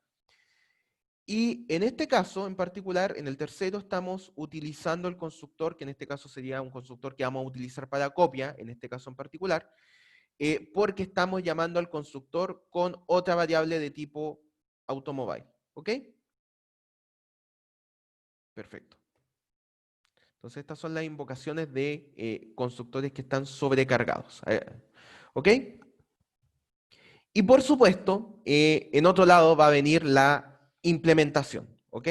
Y en este caso, en particular, en el tercero, estamos utilizando el constructor, que en este caso sería un constructor que vamos a utilizar para copia, en este caso en particular, porque estamos llamando al constructor con otra variable de tipo automobile. ¿Ok? Perfecto. Entonces, estas son las invocaciones de constructores que están sobrecargados. ¿Ok? Y por supuesto, en otro lado va a venir la implementación. ¿Ok?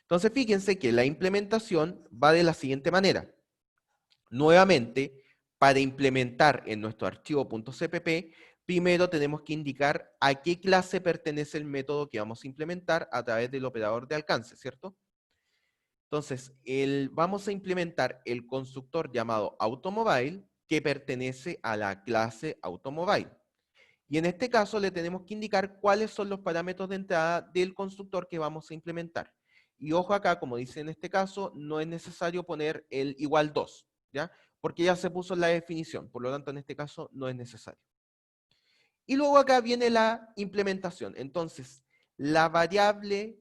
Entonces, fíjense que la implementación va de la siguiente manera. Nuevamente, para implementar en nuestro archivo .cpp, primero tenemos que indicar a qué clase pertenece el método que vamos a implementar a través del operador de alcance, ¿cierto? Entonces, vamos a implementar el constructor llamado automobile que pertenece a la clase automobile. Y en este caso le tenemos que indicar cuáles son los parámetros de entrada del constructor que vamos a implementar. Y ojo acá, como dice en este caso, no es necesario poner el igual 2, ¿ya? Porque ya se puso en la definición, por lo tanto en este caso no es necesario. Y luego acá viene la implementación. Entonces, la variable,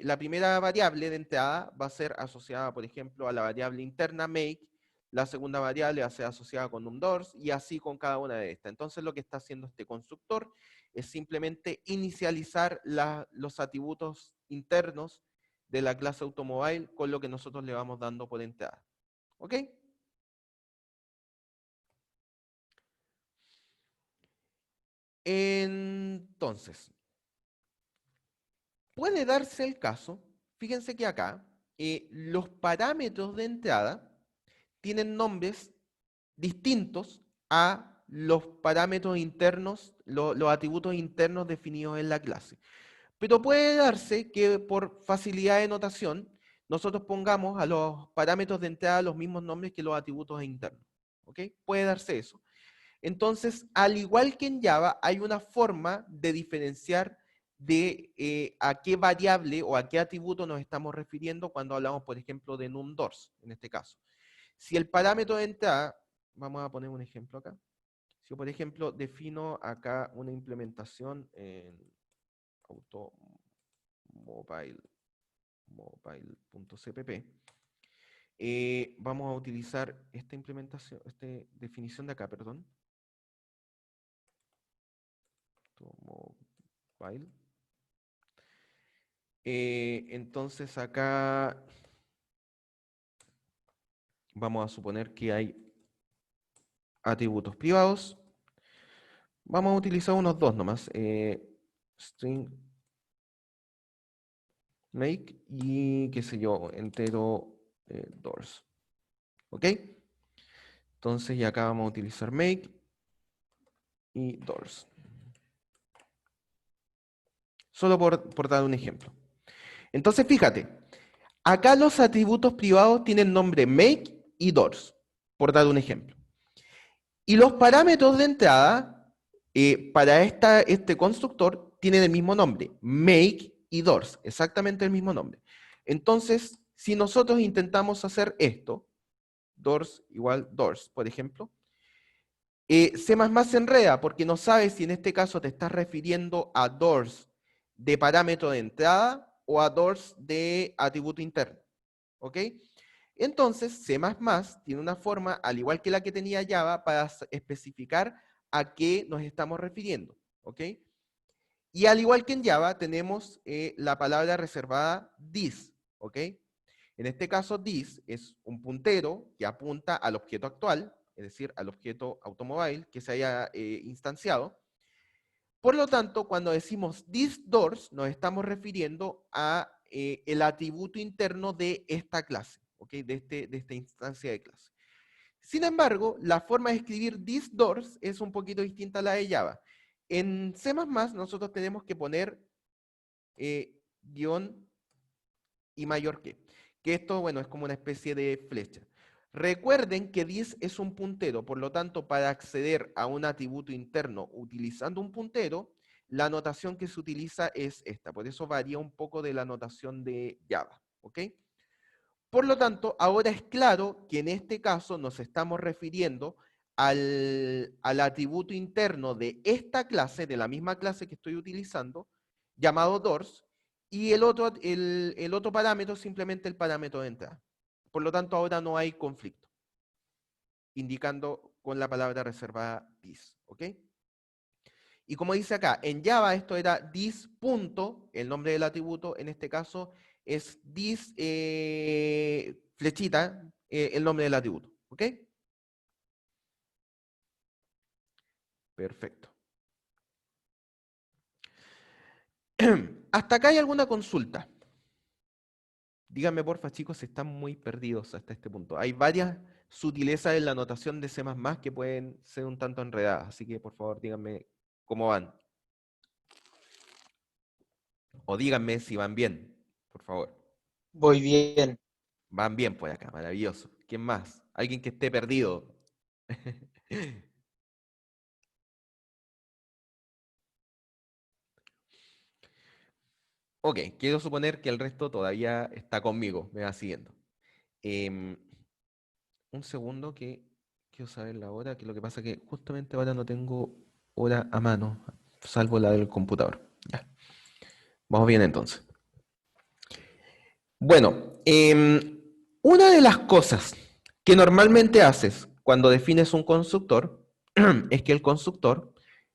la primera variable de entrada va a ser asociada, por ejemplo, a la variable interna make, la segunda variable va a ser asociada con un doors y así con cada una de estas. Entonces, lo que está haciendo este constructor es simplemente inicializar los atributos internos de la clase automobile con lo que nosotros le vamos dando por entrada. ¿Ok? Entonces, puede darse el caso, fíjense que acá, los parámetros de entrada tienen nombres distintos a los parámetros internos, los atributos internos definidos en la clase. Pero puede darse que por facilidad de notación, nosotros pongamos a los parámetros de entrada los mismos nombres que los atributos internos. ¿Ok? Puede darse eso. Entonces, al igual que en Java, hay una forma de diferenciar de a qué variable o a qué atributo nos estamos refiriendo cuando hablamos, por ejemplo, de num_doors, en este caso. Si el parámetro de entrada, vamos a poner un ejemplo acá. Si yo, por ejemplo, defino acá una implementación en mobile.cpp, vamos a utilizar esta implementación, esta definición de acá, perdón. Mobile. Entonces acá vamos a suponer que hay atributos privados. Vamos a utilizar unos dos nomás. String make y qué sé yo, entero doors. ¿Ok? Entonces y acá vamos a utilizar make y doors. Solo por dar un ejemplo. Entonces fíjate, acá los atributos privados tienen nombre make y doors, por dar un ejemplo. Y los parámetros de entrada para este constructor tienen el mismo nombre, make y doors, exactamente el mismo nombre. Entonces, si nosotros intentamos hacer esto, doors igual doors, por ejemplo, C++ se enreda porque no sabe si en este caso te estás refiriendo a doors de parámetro de entrada o a doors de atributo interno. ¿Ok? Entonces, C++ tiene una forma, al igual que la que tenía Java, para especificar a qué nos estamos refiriendo. ¿Ok? Y al igual que en Java, tenemos la palabra reservada this. ¿Ok? En este caso, this es un puntero que apunta al objeto actual, es decir, al objeto automóvil que se haya instanciado. Por lo tanto, cuando decimos this doors, nos estamos refiriendo a el atributo interno de esta clase, ¿okay? de esta instancia de clase. Sin embargo, la forma de escribir this doors es un poquito distinta a la de Java. En C++ nosotros tenemos que poner guión y mayor que esto, bueno, es como una especie de flecha. Recuerden que this es un puntero, por lo tanto, para acceder a un atributo interno utilizando un puntero, la notación que se utiliza es esta. Por eso varía un poco de la notación de Java. ¿Ok? Por lo tanto, ahora es claro que en este caso nos estamos refiriendo al atributo interno de esta clase, de la misma clase que estoy utilizando, llamado doors, y el otro parámetro es simplemente el parámetro de entrada. Por lo tanto, ahora no hay conflicto, indicando con la palabra reservada this. ¿Ok? Y como dice acá, en Java esto era this punto, el nombre del atributo, en este caso es this flechita, el nombre del atributo. ¿Ok? Perfecto. ¿Hasta acá hay alguna consulta? Díganme porfa, chicos, si están muy perdidos hasta este punto. Hay varias sutilezas en la notación de C++ que pueden ser un tanto enredadas, así que por favor díganme cómo van. O díganme si van bien, por favor. Voy bien. Van bien por acá, maravilloso. ¿Quién más? Alguien que esté perdido. Ok, quiero suponer que el resto todavía está conmigo, me va siguiendo. Un segundo que quiero saber la hora, que lo que pasa es que justamente ahora no tengo hora a mano, salvo la del computador. Ya. Vamos bien entonces. Bueno, una de las cosas que normalmente haces cuando defines un constructor es que el constructor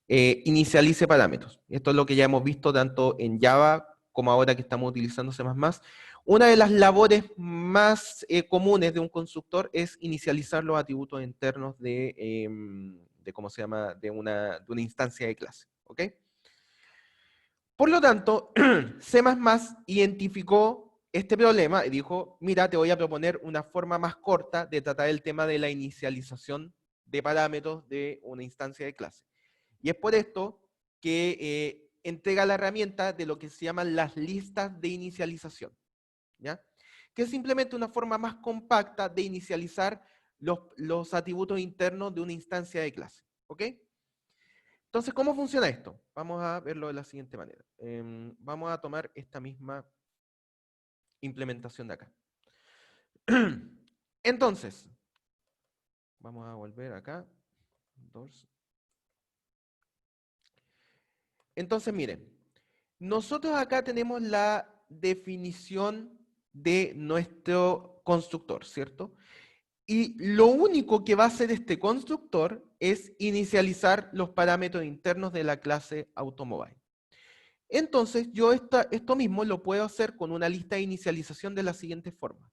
inicialice parámetros. Esto es lo que ya hemos visto tanto en Java como ahora que estamos utilizando C++. Una de las labores más comunes de un constructor es inicializar los atributos internos ¿cómo se llama? De una instancia de clase. ¿Ok? Por lo tanto, C++ identificó este problema y dijo, mira, te voy a proponer una forma más corta de tratar el tema de la inicialización de parámetros de una instancia de clase. Y es por esto que entrega la herramienta de lo que se llaman las listas de inicialización, ¿ya? Que es simplemente una forma más compacta de inicializar los atributos internos de una instancia de clase. ¿Ok? Entonces, ¿cómo funciona esto? Vamos a verlo de la siguiente manera. Vamos a tomar esta misma implementación de acá. Entonces, vamos a volver acá. Entonces, miren, nosotros acá tenemos la definición de nuestro constructor, ¿cierto? Y lo único que va a hacer este constructor es inicializar los parámetros internos de la clase automóvil. Entonces, yo esto mismo lo puedo hacer con una lista de inicialización de la siguiente forma.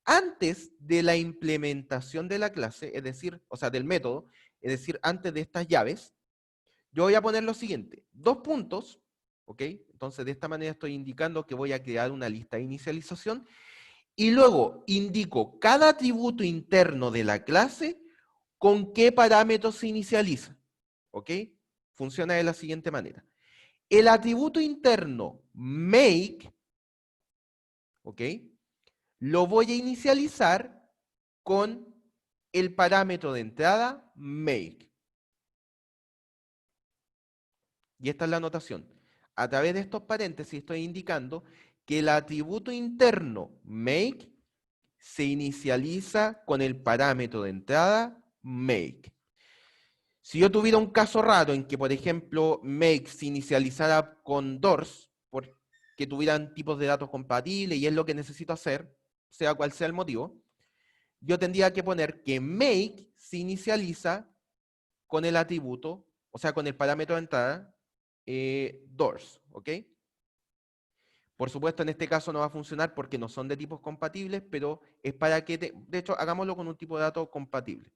Antes de la implementación de la clase, es decir, o sea, del método, es decir, antes de estas llaves, yo voy a poner lo siguiente, 2 puntos, ¿ok? Entonces, de esta manera estoy indicando que voy a crear una lista de inicialización y luego indico cada atributo interno de la clase con qué parámetros se inicializa, ¿ok? Funciona de la siguiente manera. El atributo interno make, ¿ok? Lo voy a inicializar con el parámetro de entrada make. Y esta es la anotación. A través de estos paréntesis estoy indicando que el atributo interno make se inicializa con el parámetro de entrada make. Si yo tuviera un caso raro en que, por ejemplo, make se inicializara con doors, porque tuvieran tipos de datos compatibles y es lo que necesito hacer, sea cual sea el motivo, yo tendría que poner que make se inicializa con el atributo, o sea, con el parámetro de entrada, doors, ¿ok? Por supuesto, en este caso no va a funcionar porque no son de tipos compatibles, pero es para que, de hecho, hagámoslo con un tipo de dato compatible.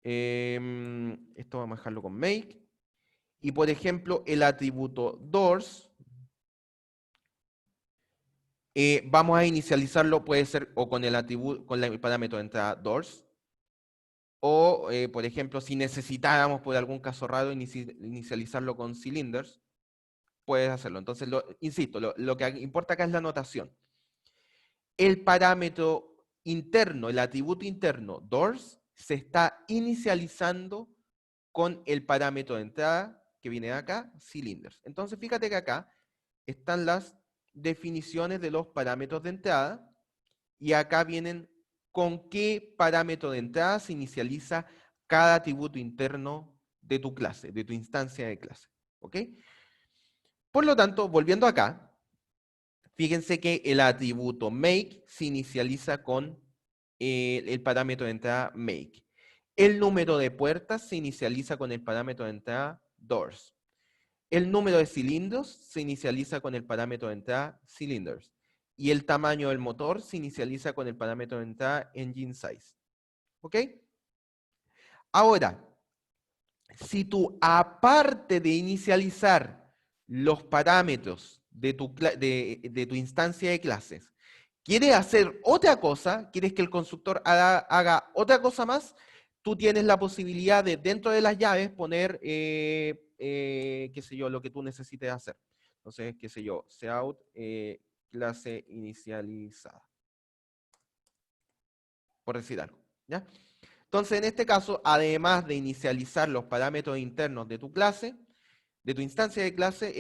Esto vamos a dejarlo con make. Y por ejemplo, el atributo doors, vamos a inicializarlo, puede ser o con el atributo, con el parámetro de entrada doors, o por ejemplo, si necesitáramos por algún caso raro inicializarlo con cylinders, puedes hacerlo. Entonces, insisto, lo que importa acá es la notación. El parámetro interno, el atributo interno doors, se está inicializando con el parámetro de entrada que viene de acá, cylinders. Entonces, fíjate que acá están las definiciones de los parámetros de entrada y acá vienen con qué parámetro de entrada se inicializa cada atributo interno de tu clase, de tu instancia de clase. ¿Ok? Por lo tanto, volviendo acá, fíjense que el atributo make se inicializa con el parámetro de entrada make. El número de puertas se inicializa con el parámetro de entrada doors. El número de cilindros se inicializa con el parámetro de entrada cylinders. Y el tamaño del motor se inicializa con el parámetro de entrada engine size. ¿Ok? Ahora, si tú, aparte de inicializar los parámetros de tu instancia de clases, quieres hacer otra cosa, quieres que el constructor haga otra cosa más, tú tienes la posibilidad de, dentro de las llaves, poner, qué sé yo, lo que tú necesites hacer. Entonces, qué sé yo, cout clase inicializada. Por decir algo, ¿ya? Entonces, en este caso, además de inicializar los parámetros internos de tu clase, de tu instancia de clase,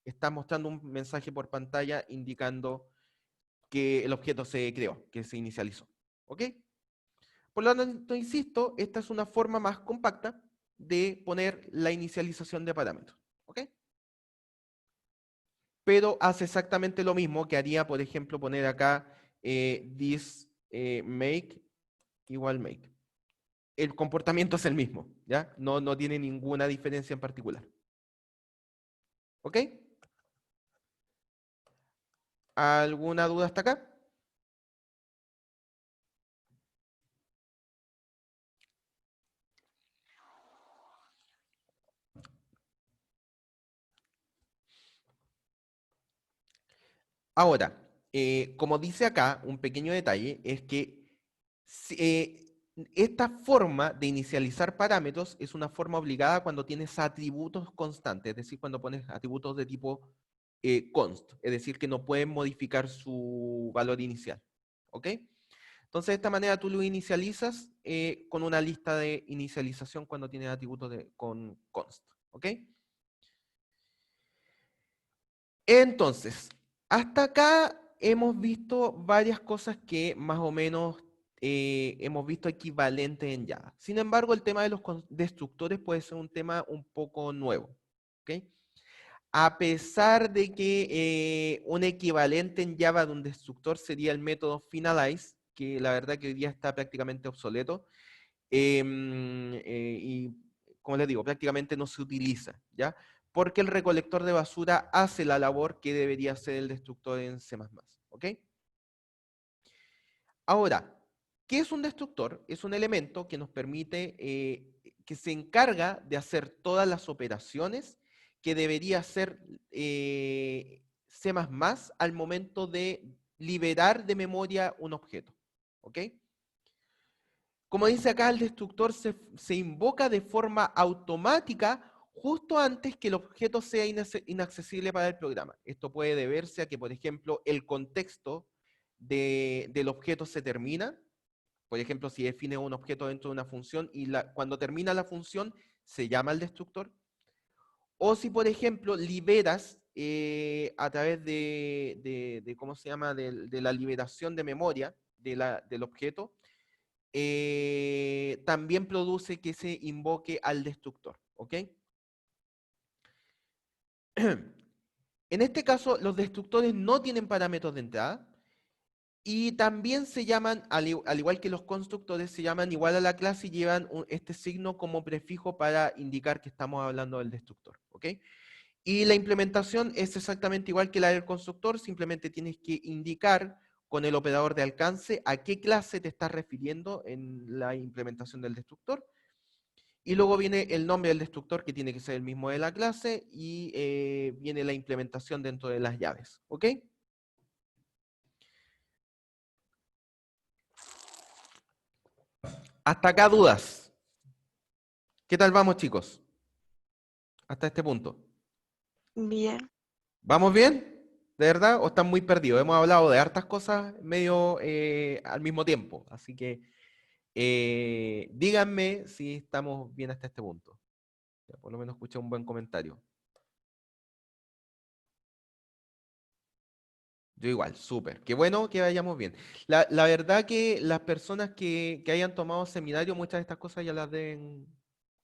está mostrando un mensaje por pantalla indicando que el objeto se creó, que se inicializó. ¿Ok? Por lo tanto, insisto, esta es una forma más compacta de poner la inicialización de parámetros. ¿Ok? Pero hace exactamente lo mismo que haría, por ejemplo, poner acá this make igual make. El comportamiento es el mismo, ¿ya? No tiene ninguna diferencia en particular. ¿Ok? ¿Alguna duda hasta acá? Ahora, como dice acá, un pequeño detalle es que esta forma de inicializar parámetros es una forma obligada cuando tienes atributos constantes, es decir, cuando pones atributos de tipo const, es decir, que no pueden modificar su valor inicial. ¿Ok? Entonces, de esta manera tú lo inicializas con una lista de inicialización cuando tienes atributos con const. ¿Ok? Entonces, hasta acá hemos visto varias cosas que más o menos hemos visto equivalentes en Java. Sin embargo, el tema de los destructores puede ser un tema un poco nuevo. ¿Ok? A pesar de que un equivalente en Java de un destructor sería el método finalize, que la verdad que hoy día está prácticamente obsoleto, y como les digo, prácticamente no se utiliza, ¿ya? Porque el recolector de basura hace la labor que debería hacer el destructor en C++, ¿ok? Ahora, ¿qué es un destructor? Es un elemento que nos permite, que se encarga de hacer todas las operaciones que debería hacer C++ al momento de liberar de memoria un objeto, ¿ok? Como dice acá, el destructor se invoca de forma automática justo antes que el objeto sea inaccesible para el programa. Esto puede deberse a que, por ejemplo, el contexto del objeto se termina. Por ejemplo, si define un objeto dentro de una función y cuando termina la función se llama el destructor. O si, por ejemplo, liberas a través ¿cómo se llama? De la liberación de memoria del objeto, también produce que se invoque al destructor, ¿ok? En este caso, los destructores no tienen parámetros de entrada y también se llaman, al igual que los constructores, se llaman igual a la clase y llevan este signo como prefijo para indicar que estamos hablando del destructor, ¿ok? Y la implementación es exactamente igual que la del constructor, simplemente tienes que indicar con el operador de alcance a qué clase te estás refiriendo en la implementación del destructor. Y luego viene el nombre del destructor, que tiene que ser el mismo de la clase, y viene la implementación dentro de las llaves. ¿Ok? Hasta acá dudas. ¿Qué tal vamos, chicos? Hasta este punto. Bien. ¿Vamos bien? ¿De verdad? ¿O están muy perdidos? Hemos hablado de hartas cosas medio al mismo tiempo. Así que díganme si estamos bien hasta este punto. Ya, por lo menos escuché un buen comentario. Yo igual, súper. Qué bueno que vayamos bien. La verdad que las personas que hayan tomado seminario, muchas de estas cosas ya las deben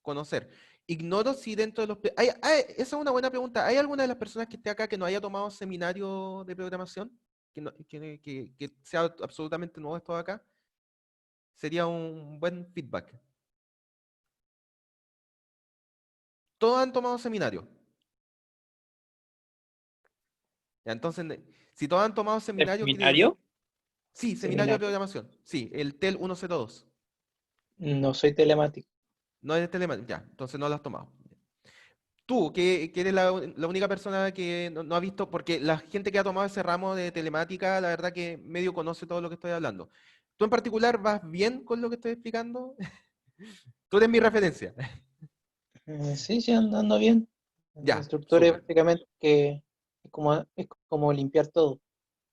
conocer. Ignoro si dentro de los... esa es una buena pregunta. ¿Hay alguna de las personas que esté acá que no haya tomado seminario de programación? Que sea absolutamente nuevo esto de acá. Sería un buen feedback. Todos han tomado seminario. Ya, entonces, si todos han tomado seminario, quiere decir... ¿Seminario? Sí, seminario de Seminario. programación. Sí, el TEL 102. No soy telemático. No es de telemática, ya, entonces no lo has tomado. Tú, que eres la única persona que no ha visto, porque la gente que ha tomado ese ramo de telemática, la verdad que medio conoce todo lo que estoy hablando. ¿Tú en particular vas bien con lo que estoy explicando? Tú eres mi referencia. Sí, sí, andando bien. El Ya, instructor es súper. básicamente que es como limpiar todo.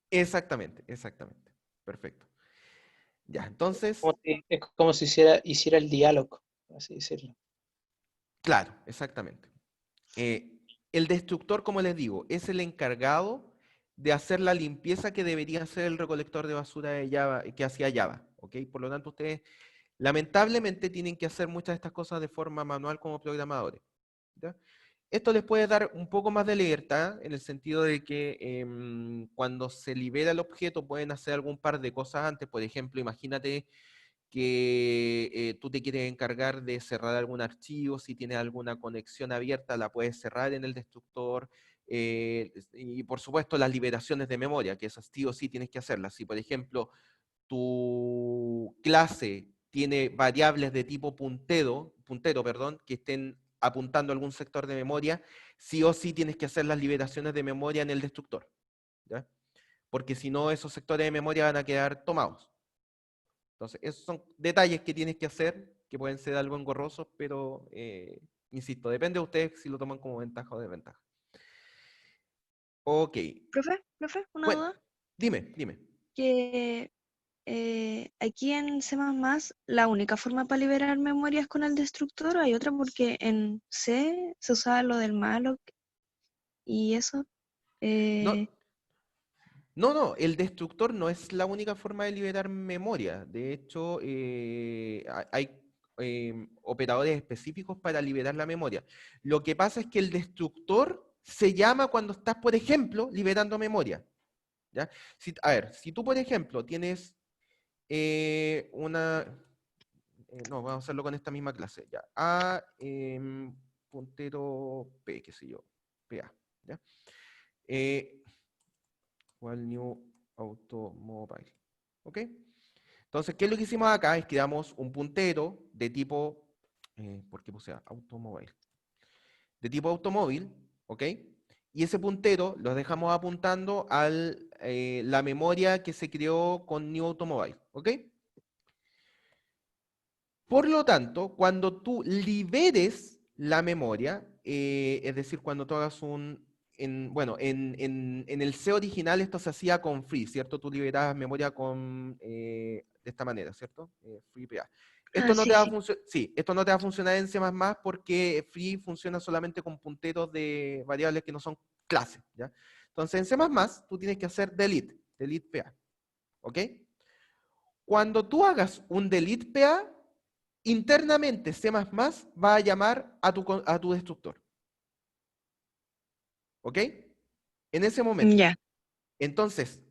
Exactamente, exactamente. Perfecto. Ya, entonces, Es como si hiciera el diálogo, por así decirlo. claro, exactamente. El destructor, como les digo, es el encargado de hacer la limpieza que debería hacer el recolector de basura de Java, que hacía Java, ¿ok? Por lo tanto, ustedes lamentablemente tienen que hacer muchas de estas cosas de forma manual como programadores, ¿ya? Esto les puede dar un poco más de libertad en el sentido de que cuando se libera el objeto pueden hacer algún par de cosas antes. Por ejemplo, imagínate que tú te quieres encargar de cerrar algún archivo, si tienes alguna conexión abierta, la puedes cerrar en el destructor. Y por supuesto las liberaciones de memoria, que esas sí o sí tienes que hacerlas. Si por ejemplo tu clase tiene variables de tipo puntero, perdón, que estén apuntando a algún sector de memoria, sí o sí tienes que hacer las liberaciones de memoria en el destructor, ¿ya? Porque si no, esos sectores de memoria van a quedar tomados. Entonces, esos son detalles que tienes que hacer, que pueden ser algo engorrosos, pero, insisto, depende de ustedes si lo toman como ventaja o desventaja. Ok. Profe, una Bueno, duda. dime. Que aquí en C++ la única forma para liberar memoria es con el destructor, o hay otra porque en C se usaba lo del malloc y eso. No, eh, no, el destructor no es la única forma de liberar memoria. De hecho, hay operadores específicos para liberar la memoria. Lo que pasa es que el destructor se llama cuando estás, por ejemplo, liberando memoria, ¿ya? A ver, si tú, por ejemplo, tienes una... no, vamos a hacerlo con esta misma clase. Ya. A, puntero P, qué sé yo. PA. ¿Ya? Igual new automobile. ¿Ok? Entonces, ¿qué es lo que hicimos acá? Es que damos un puntero de tipo, ¿por qué puse automóvil? De tipo automóvil, ¿ok? Y ese puntero lo dejamos apuntando a la memoria que se creó con New Automobile, ¿ok? Por lo tanto, cuando tú liberes la memoria, es decir, cuando tú hagas bueno, en el C original esto se hacía con free, ¿cierto? Tú liberabas memoria de esta manera, ¿cierto? Free PA. Esto no te sí, va a sí. sí, esto no te va a funcionar en C++ porque free funciona solamente con punteros de variables que no son clases, ¿ya? Entonces en C++ tú tienes que hacer delete PA, ¿ok? Cuando tú hagas un delete PA, internamente C++ va a llamar a tu destructor. ¿Ok? En ese momento. Ya. Entonces,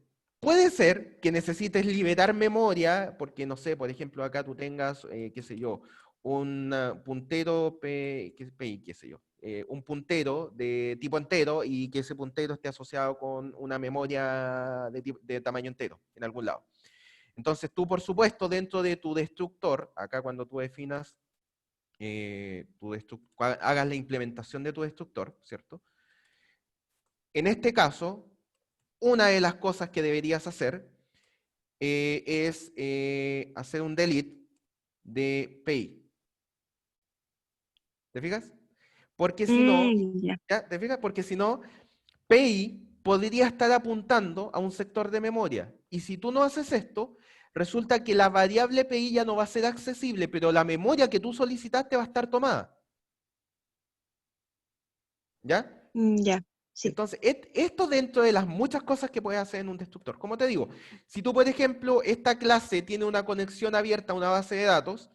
puede ser que necesites liberar memoria, porque no sé, por ejemplo, acá tú tengas, qué sé yo, un puntero qué sé yo, un puntero de tipo entero y que ese puntero esté asociado con una memoria de tamaño entero en algún lado. Entonces tú, por supuesto, dentro de tu destructor, acá cuando tú definas, hagas la implementación de tu destructor, ¿cierto? En este caso, una de las cosas que deberías hacer es hacer un delete de PI. ¿Te fijas? Porque si no, Ya. ¿ya? ¿Te fijas? Porque si no, PI podría estar apuntando a un sector de memoria. Y si tú no haces esto, resulta que la variable PI ya no va a ser accesible, pero la memoria que tú solicitaste va a estar tomada. ¿Ya? Ya. Sí. Entonces, esto dentro de las muchas cosas que puedes hacer en un destructor. Como te digo, si tú, por ejemplo, esta clase tiene una conexión abierta a una base de datos,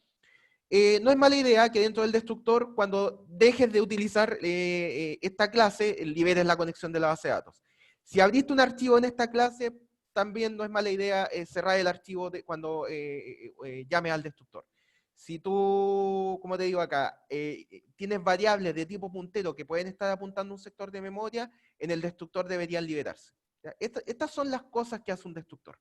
no es mala idea que dentro del destructor, cuando dejes de utilizar esta clase, liberes la conexión de la base de datos. Si abriste un archivo en esta clase, también no es mala idea cerrar el archivo cuando llames al destructor. Si tú, como te digo acá, tienes variables de tipo puntero que pueden estar apuntando a un sector de memoria, en el destructor deberían liberarse. ¿Ya? Estas son las cosas que hace un destructor.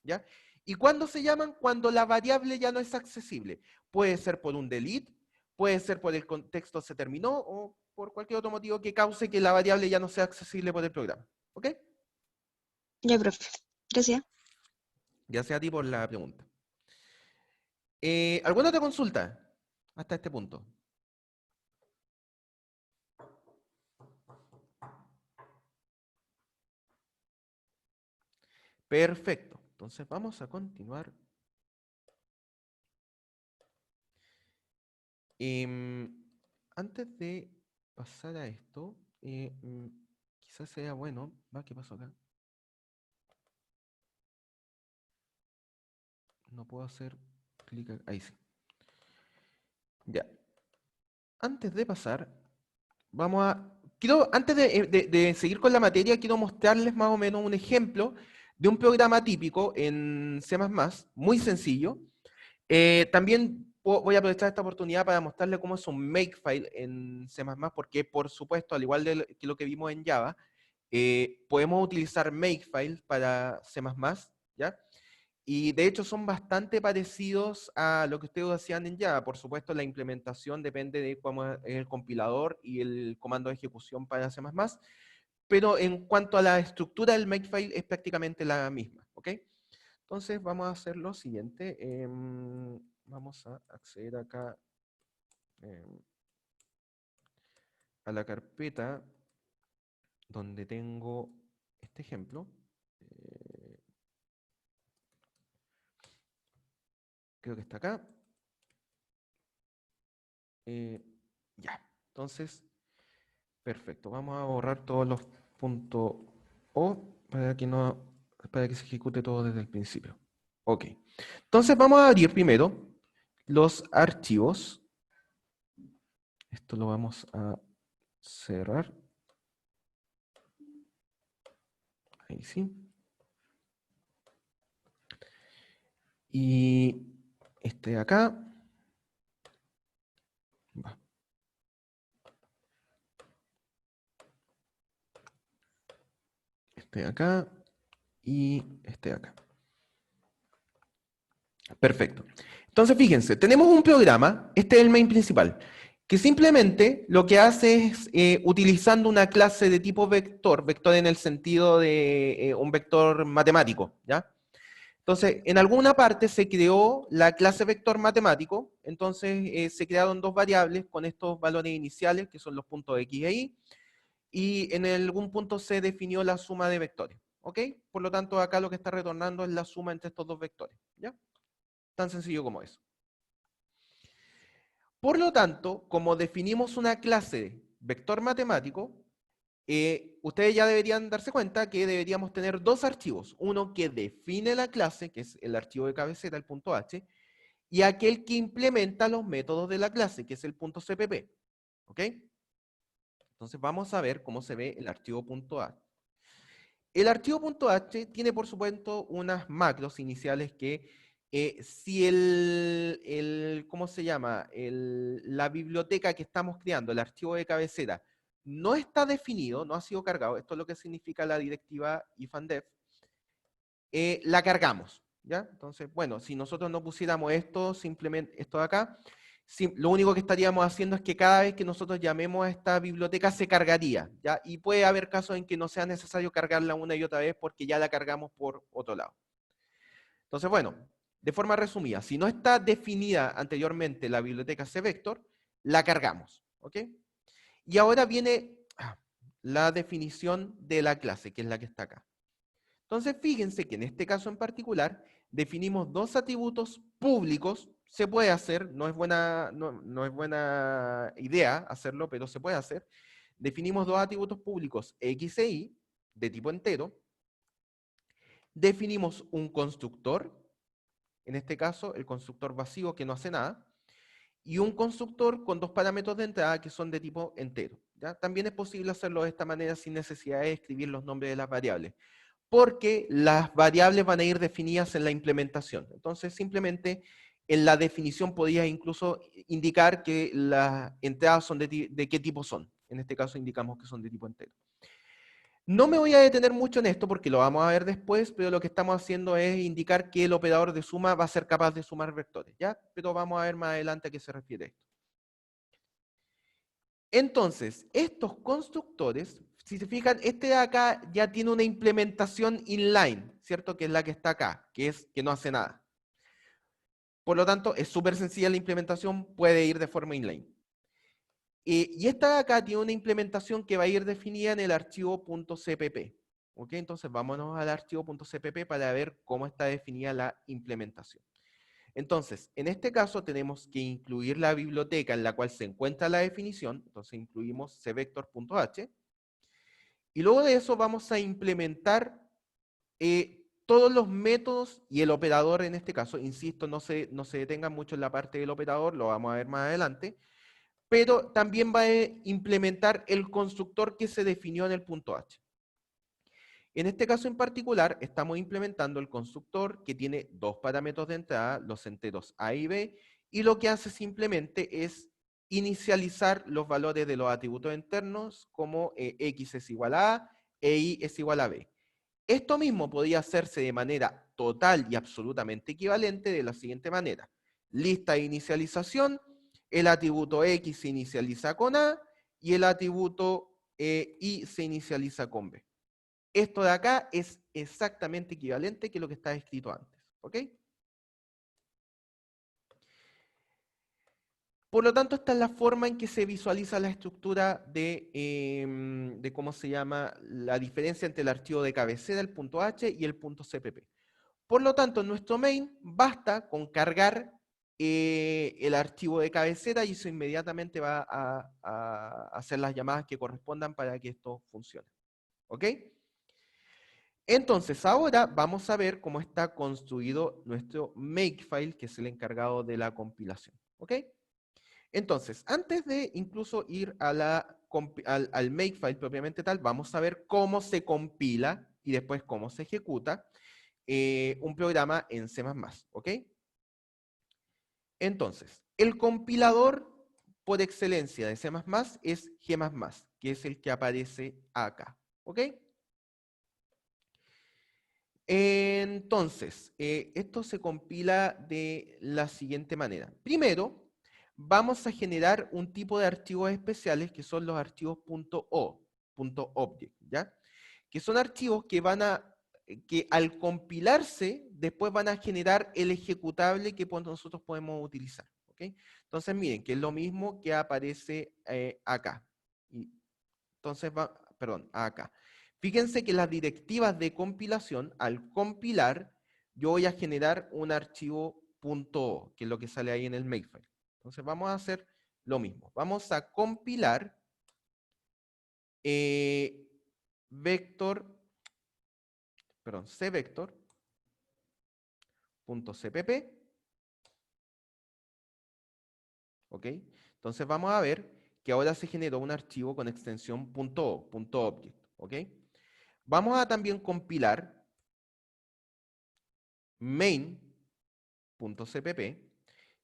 ¿Ya? ¿Y cuándo se llaman? Cuando la variable ya no es accesible. Puede ser por un delete, puede ser por el contexto se terminó o por cualquier otro motivo que cause que la variable ya no sea accesible por el programa. ¿Ok? Ya, profe. Gracias. Ya sea a ti por la pregunta. ¿Alguna otra consulta hasta este punto? Perfecto. Entonces vamos a continuar. Antes de pasar a esto, quizás sea bueno. ¿Qué pasó acá? No puedo hacer clic ahí sí. Ya. Antes de pasar, antes de seguir con la materia, quiero mostrarles más o menos un ejemplo de un programa típico en C++, muy sencillo. También voy a aprovechar esta oportunidad para mostrarles cómo es un makefile en C++, porque por supuesto, al igual que lo que vimos en Java, podemos utilizar makefiles para C++, ¿ya? Y de hecho son bastante parecidos a lo que ustedes hacían en Java. Por supuesto, la implementación depende de cómo es el compilador y el comando de ejecución para C++, pero en cuanto a la estructura del makefile es prácticamente la misma. ¿Ok? Entonces vamos a hacer lo siguiente. Vamos a acceder acá a la carpeta donde tengo este ejemplo. Creo que está acá. Ya. Entonces, perfecto. Vamos a borrar todos los puntos O para que se ejecute todo desde el principio. Ok. Entonces vamos a abrir primero los archivos. Esto lo vamos a cerrar. Ahí sí. Y este de acá. Va. Este de acá. Y este de acá. Perfecto. Entonces, fíjense, tenemos un programa, este es el main principal, que simplemente lo que hace es, utilizando una clase de tipo vector, vector en el sentido de un vector matemático, ¿ya? Entonces, en alguna parte se creó la clase vector matemático, entonces se crearon dos variables con estos valores iniciales, que son los puntos X e Y, y en algún punto se definió la suma de vectores, ¿ok? Por lo tanto, acá lo que está retornando es la suma entre estos dos vectores, ¿ya? Tan sencillo como eso. Por lo tanto, como definimos una clase vector matemático, ustedes ya deberían darse cuenta que deberíamos tener dos archivos. Uno que define la clase, que es el archivo de cabecera, el punto H, y aquel que implementa los métodos de la clase, que es el punto CPP. ¿Ok? Entonces vamos a ver cómo se ve el archivo punto H. El archivo punto H tiene, por supuesto, unas macros iniciales que si ¿cómo se llama? La biblioteca que estamos creando, el archivo de cabecera, no está definido, no ha sido cargado, esto es lo que significa la directiva ifandef, la cargamos, ¿ya? Entonces, bueno, si nosotros no pusiéramos esto, simplemente esto de acá, lo único que estaríamos haciendo es que cada vez que nosotros llamemos a esta biblioteca se cargaría, ¿ya? Y puede haber casos en que no sea necesario cargarla una y otra vez porque ya la cargamos por otro lado. Entonces, bueno, de forma resumida, si no está definida anteriormente la biblioteca cvector, la cargamos, ¿ok? Y ahora viene la definición de la clase, que es la que está acá. Entonces, fíjense que en este caso en particular, definimos dos atributos públicos. Se puede hacer, no es buena idea hacerlo, pero se puede hacer. Definimos dos atributos públicos X e Y, de tipo entero. Definimos un constructor, en este caso el constructor vacío que no hace nada, y un constructor con dos parámetros de entrada que son de tipo entero, ¿ya? También es posible hacerlo de esta manera sin necesidad de escribir los nombres de las variables, porque las variables van a ir definidas en la implementación. Entonces, simplemente en la definición podía incluso indicar que las entradas son de qué tipo son. En este caso indicamos que son de tipo entero. No me voy a detener mucho en esto porque lo vamos a ver después, pero lo que estamos haciendo es indicar que el operador de suma va a ser capaz de sumar vectores, ¿ya? Pero vamos a ver más adelante a qué se refiere esto. Entonces, estos constructores, si se fijan, este de acá ya tiene una implementación inline, ¿cierto? Que es la que está acá, que es que no hace nada. Por lo tanto, es súper sencilla la implementación, puede ir de forma inline. Y esta de acá tiene una implementación que va a ir definida en el archivo .cpp. ¿Ok? Entonces, vámonos al archivo .cpp para ver cómo está definida la implementación. Entonces, en este caso tenemos que incluir la biblioteca en la cual se encuentra la definición. Entonces incluimos cvector.h. Y luego de eso vamos a implementar todos los métodos y el operador en este caso. Insisto, no se detengan mucho en la parte del operador, lo vamos a ver más adelante. Pero también va a implementar el constructor que se definió en el punto H. En este caso en particular, estamos implementando el constructor que tiene dos parámetros de entrada, los enteros A y B, y lo que hace simplemente es inicializar los valores de los atributos internos como X es igual a A e Y es igual a B. Esto mismo podía hacerse de manera total y absolutamente equivalente de la siguiente manera. Lista de inicialización, el atributo X se inicializa con A y el atributo Y se inicializa con B. Esto de acá es exactamente equivalente que lo que está escrito antes. ¿Ok? Por lo tanto, esta es la forma en que se visualiza la estructura de cómo se llama la diferencia entre el archivo de cabecera, el punto H, y el punto CPP. Por lo tanto, en nuestro main basta con cargar el archivo de cabecera y eso inmediatamente va a hacer las llamadas que correspondan para que esto funcione. ¿Ok? Entonces, ahora vamos a ver cómo está construido nuestro makefile, que es el encargado de la compilación. ¿Ok? Entonces, antes de incluso ir al makefile propiamente tal, vamos a ver cómo se compila y después cómo se ejecuta un programa en C++. ¿Ok? Entonces, el compilador por excelencia de C++ es G++, que es el que aparece acá. ¿Ok? Entonces, esto se compila de la siguiente manera. Primero, vamos a generar un tipo de archivos especiales que son los archivos .o, .object, ¿ya? Que son archivos que al compilarse, después van a generar el ejecutable que nosotros podemos utilizar, ¿ok? Entonces, miren, que es lo mismo que aparece acá. Entonces, acá. Fíjense que las directivas de compilación, al compilar, yo voy a generar un archivo .o, que es lo que sale ahí en el makefile. Entonces vamos a hacer lo mismo. Vamos a compilar cvector.cpp. ¿Ok? Entonces vamos a ver que ahora se generó un archivo con extensión .o, .object. ¿Ok? Vamos a también compilar main.cpp.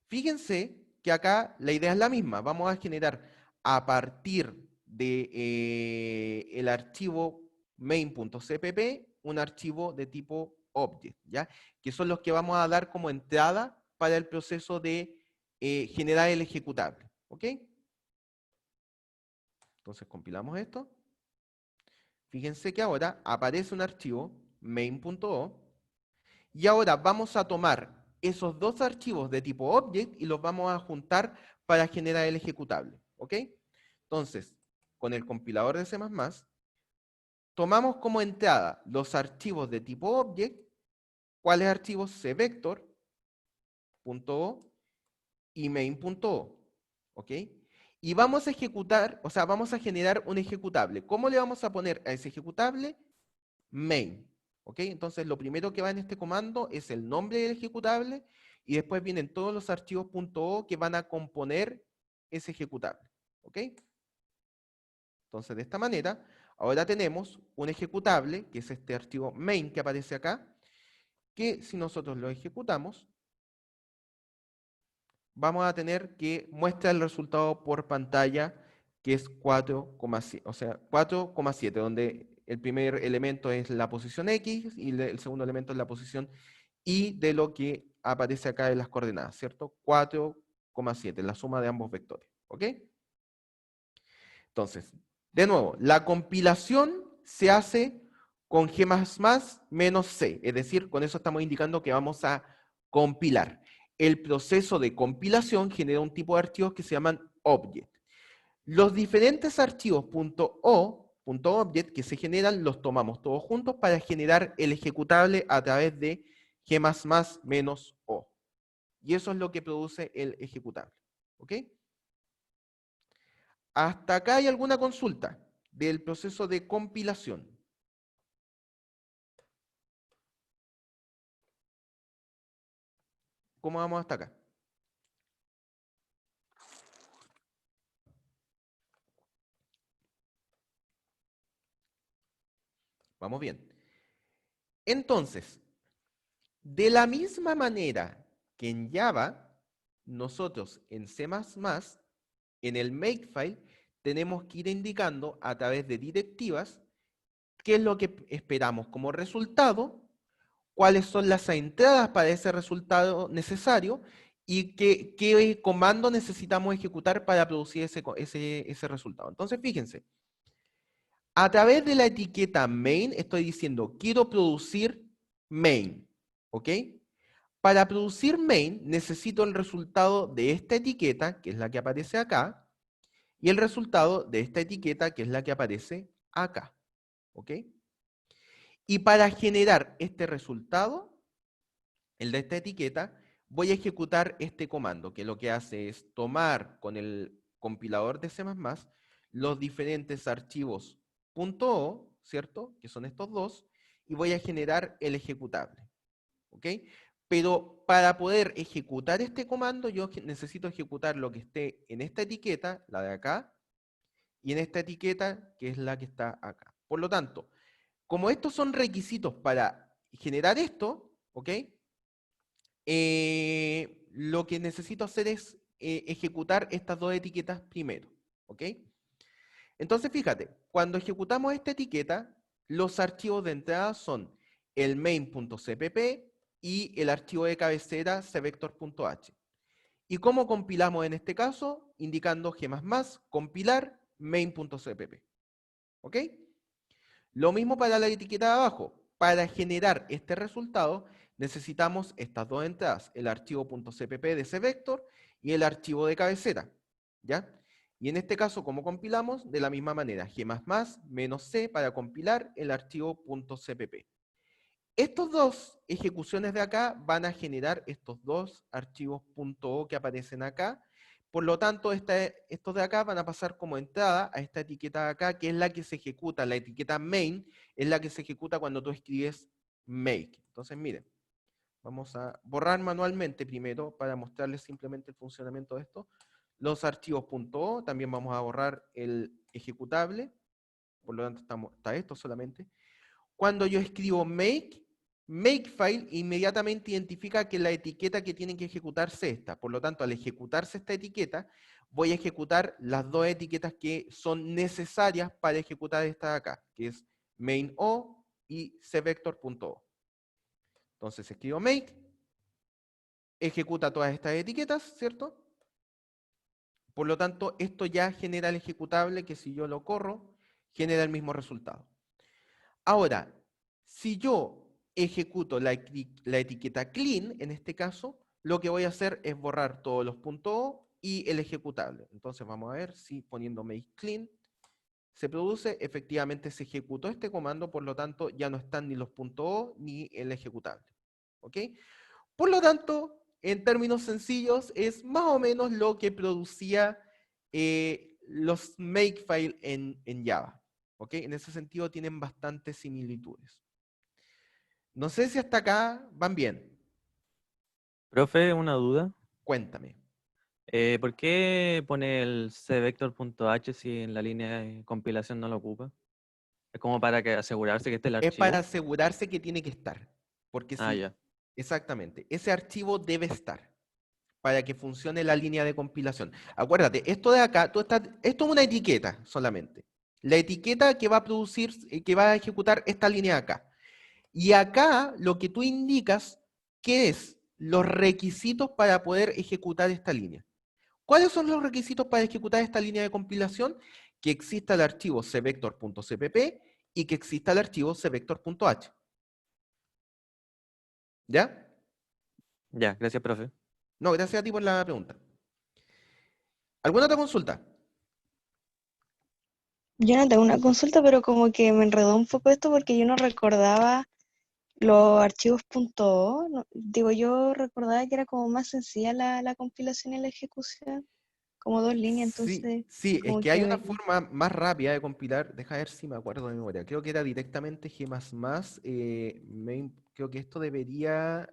Fíjense que acá la idea es la misma. Vamos a generar a partir de el archivo main.cpp un archivo de tipo object, ¿ya? Que son los que vamos a dar como entrada para el proceso de generar el ejecutable. ¿Ok? Entonces compilamos esto. Fíjense que ahora aparece un archivo main.o y ahora vamos a tomar esos dos archivos de tipo object y los vamos a juntar para generar el ejecutable. ¿Ok? Entonces, con el compilador de C++, tomamos como entrada los archivos de tipo object, cuáles archivos cvector.o y main.o. ¿Ok? Y vamos a ejecutar, o sea, vamos a generar un ejecutable. ¿Cómo le vamos a poner a ese ejecutable? Main. ¿Ok? Entonces, lo primero que va en este comando es el nombre del ejecutable y después vienen todos los archivos .o que van a componer ese ejecutable. ¿Ok? Entonces, de esta manera, ahora tenemos un ejecutable, que es este archivo main que aparece acá, que si nosotros lo ejecutamos, vamos a tener que muestra el resultado por pantalla, que es 4,7, o sea, 4,7, donde el primer elemento es la posición X y el segundo elemento es la posición Y de lo que aparece acá en las coordenadas, ¿cierto? 4,7, la suma de ambos vectores, ¿ok? Entonces, de nuevo, la compilación se hace con G++ menos C, es decir, con eso estamos indicando que vamos a compilar. El proceso de compilación genera un tipo de archivos que se llaman object. Los diferentes archivos .o, .object que se generan los tomamos todos juntos para generar el ejecutable a través de G++ menos O. Y eso es lo que produce el ejecutable. ¿Ok? ¿Hasta acá hay alguna consulta del proceso de compilación? ¿Cómo vamos hasta acá? Vamos bien. Entonces, de la misma manera que en Java, nosotros en C++, en el makefile, tenemos que ir indicando a través de directivas qué es lo que esperamos como resultado, cuáles son las entradas para ese resultado necesario y qué comando necesitamos ejecutar para producir ese resultado. Entonces, fíjense, a través de la etiqueta main estoy diciendo, quiero producir main, ¿ok? Para producir main necesito el resultado de esta etiqueta, que es la que aparece acá, y el resultado de esta etiqueta, que es la que aparece acá, ¿ok? Y para generar este resultado, el de esta etiqueta, voy a ejecutar este comando, que lo que hace es tomar con el compilador de C++ los diferentes archivos .o, ¿cierto? Que son estos dos, y voy a generar el ejecutable, ¿ok? Pero para poder ejecutar este comando, yo necesito ejecutar lo que esté en esta etiqueta, la de acá, y en esta etiqueta, que es la que está acá. Por lo tanto, como estos son requisitos para generar esto, ¿ok? Lo que necesito hacer es ejecutar estas dos etiquetas primero, ¿ok? Entonces, fíjate, cuando ejecutamos esta etiqueta, los archivos de entrada son el main.cpp y el archivo de cabecera cvector.h. ¿Y cómo compilamos en este caso? Indicando G++, compilar main.cpp. ¿Ok? Lo mismo para la etiqueta de abajo. Para generar este resultado, necesitamos estas dos entradas, el archivo .cpp de cvector y el archivo de cabecera. ¿Ya? Y en este caso, ¿cómo compilamos? De la misma manera, G++ menos C para compilar el archivo .cpp. Estos dos ejecuciones de acá van a generar estos dos archivos .o que aparecen acá, Por lo tanto, estos de acá van a pasar como entrada a esta etiqueta de acá, que es la que se ejecuta, la etiqueta main, es la que se ejecuta cuando tú escribes make. Entonces, miren, vamos a borrar manualmente primero para mostrarles simplemente el funcionamiento de esto. Los archivos .o, también vamos a borrar el ejecutable, por lo tanto está esto solamente. Cuando yo escribo makefile inmediatamente identifica que la etiqueta que tiene que ejecutarse es esta. Por lo tanto, al ejecutarse esta etiqueta, voy a ejecutar las dos etiquetas que son necesarias para ejecutar esta de acá, que es main.o y cvector.o. Entonces escribo make, ejecuta todas estas etiquetas, ¿cierto? Por lo tanto, esto ya genera el ejecutable que si yo lo corro, genera el mismo resultado. Ahora, si yo ejecuto la etiqueta clean, en este caso, lo que voy a hacer es borrar todos los .o y el ejecutable. Entonces vamos a ver si poniendo make clean se produce, efectivamente se ejecutó este comando, por lo tanto ya no están ni los .o ni el ejecutable. ¿Ok? Por lo tanto, en términos sencillos, es más o menos lo que producía los makefile en Java. ¿Ok? En ese sentido tienen bastantes similitudes. No sé si hasta acá van bien. Profe, una duda. Cuéntame. ¿Por qué pone el cvector.h si en la línea de compilación no lo ocupa? Es como para que asegurarse que esté el Es para archivo. asegurarse que tiene que estar. Porque Ah, si, ya. exactamente, ese archivo debe estar para que funcione la línea de compilación. Acuérdate, esto de acá, esto es una etiqueta solamente. La etiqueta que va a producir, que va a ejecutar esta línea de acá. Y acá lo que tú indicas, ¿qué es? Los requisitos para poder ejecutar esta línea. ¿Cuáles son los requisitos para ejecutar esta línea de compilación? Que exista el archivo cvector.cpp y que exista el archivo cvector.h. ¿Ya? Ya, gracias, profe. No, gracias a ti por la pregunta. ¿Alguna otra consulta? Yo no tengo una consulta, pero como que me enredó un poco esto porque yo no recordaba los archivos .o. Digo, yo recordaba que era como más sencilla la compilación y la ejecución, como dos líneas, Sí, entonces sí, es como que hay una que forma más rápida de compilar. Deja ver si me acuerdo de memoria. Creo que era directamente G++. Creo que esto debería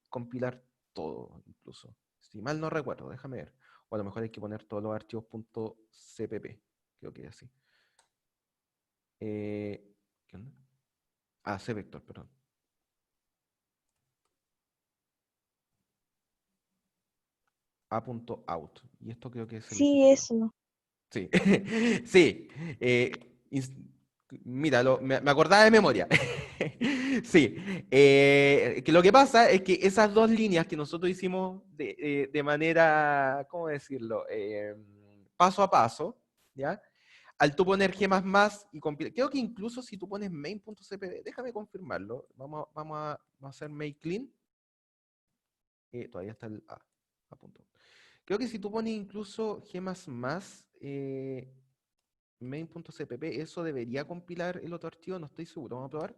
compilar todo, incluso. Si mal no recuerdo, déjame ver. O a lo mejor hay que poner todos los archivos .cpp. Creo que es así. ¿Qué onda? Ah, cvector, perdón. A.out. Y esto creo que es el sí, ejecutable. eso. Sí, sí. ins- Mira, me acordaba de memoria. Sí. Que lo que pasa es que esas dos líneas que nosotros hicimos de manera, ¿cómo decirlo? Paso a paso, ¿ya? Al tú poner G++ y compilar, creo que incluso si tú pones main.cpd, déjame confirmarlo, vamos a hacer make clean. Todavía está el A punto. Creo que si tú pones incluso G++, main.cpp, eso debería compilar el otro archivo, no estoy seguro, vamos a probar.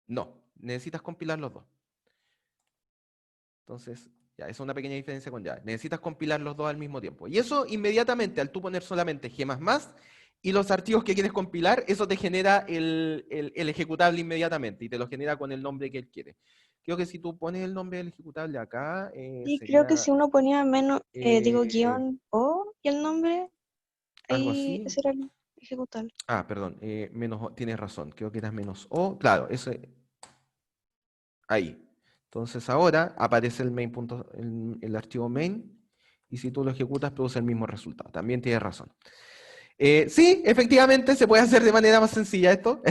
No, necesitas compilar los dos. Entonces, ya, esa es una pequeña diferencia con Java. Necesitas compilar los dos al mismo tiempo. Y eso inmediatamente, al tú poner solamente G++ y los archivos que quieres compilar, eso te genera el ejecutable inmediatamente y te lo genera con el nombre que él quiere. Creo que si tú pones el nombre del ejecutable acá, Y creo que sería si uno ponía menos, digo, eh, guión o y el nombre, algo ahí así. ese era el ejecutable. Ah, perdón, tienes razón, creo que era -o, claro, ese, ahí. Entonces ahora aparece el archivo main, y si tú lo ejecutas produce el mismo resultado, también tienes razón. Sí, efectivamente se puede hacer de manera más sencilla esto,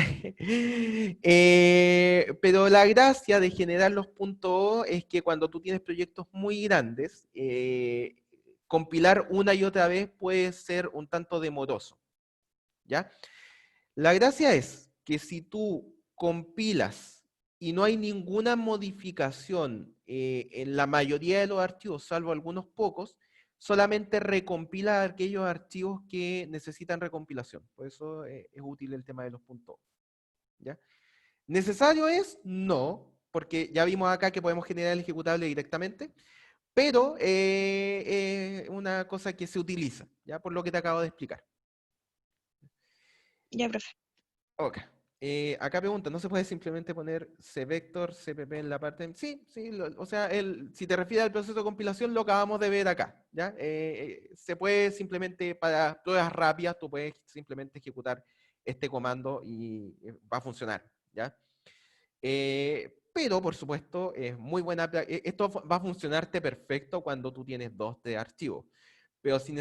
pero la gracia de generar los .o es que cuando tú tienes proyectos muy grandes, compilar una y otra vez puede ser un tanto demoroso, ¿ya? La gracia es que si tú compilas y no hay ninguna modificación en la mayoría de los archivos, salvo algunos pocos, solamente recompila aquellos archivos que necesitan recompilación. Por eso es útil el tema de los puntos. ¿Ya? ¿Necesario es? No, porque ya vimos acá que podemos generar el ejecutable directamente, pero una cosa que se utiliza, ya por lo que te acabo de explicar. Ya, profe. Ok. Acá pregunta, ¿no se puede simplemente poner cvector, cpp en la parte? Sí, sí, o sea, si te refieres al proceso de compilación, lo acabamos de ver acá, ¿ya? Se puede simplemente, para pruebas rápidas, tú puedes simplemente ejecutar este comando y va a funcionar, ¿ya? Pero, por supuesto, es muy buena, esto va a funcionarte perfecto cuando tú tienes 2 de archivos. Pero si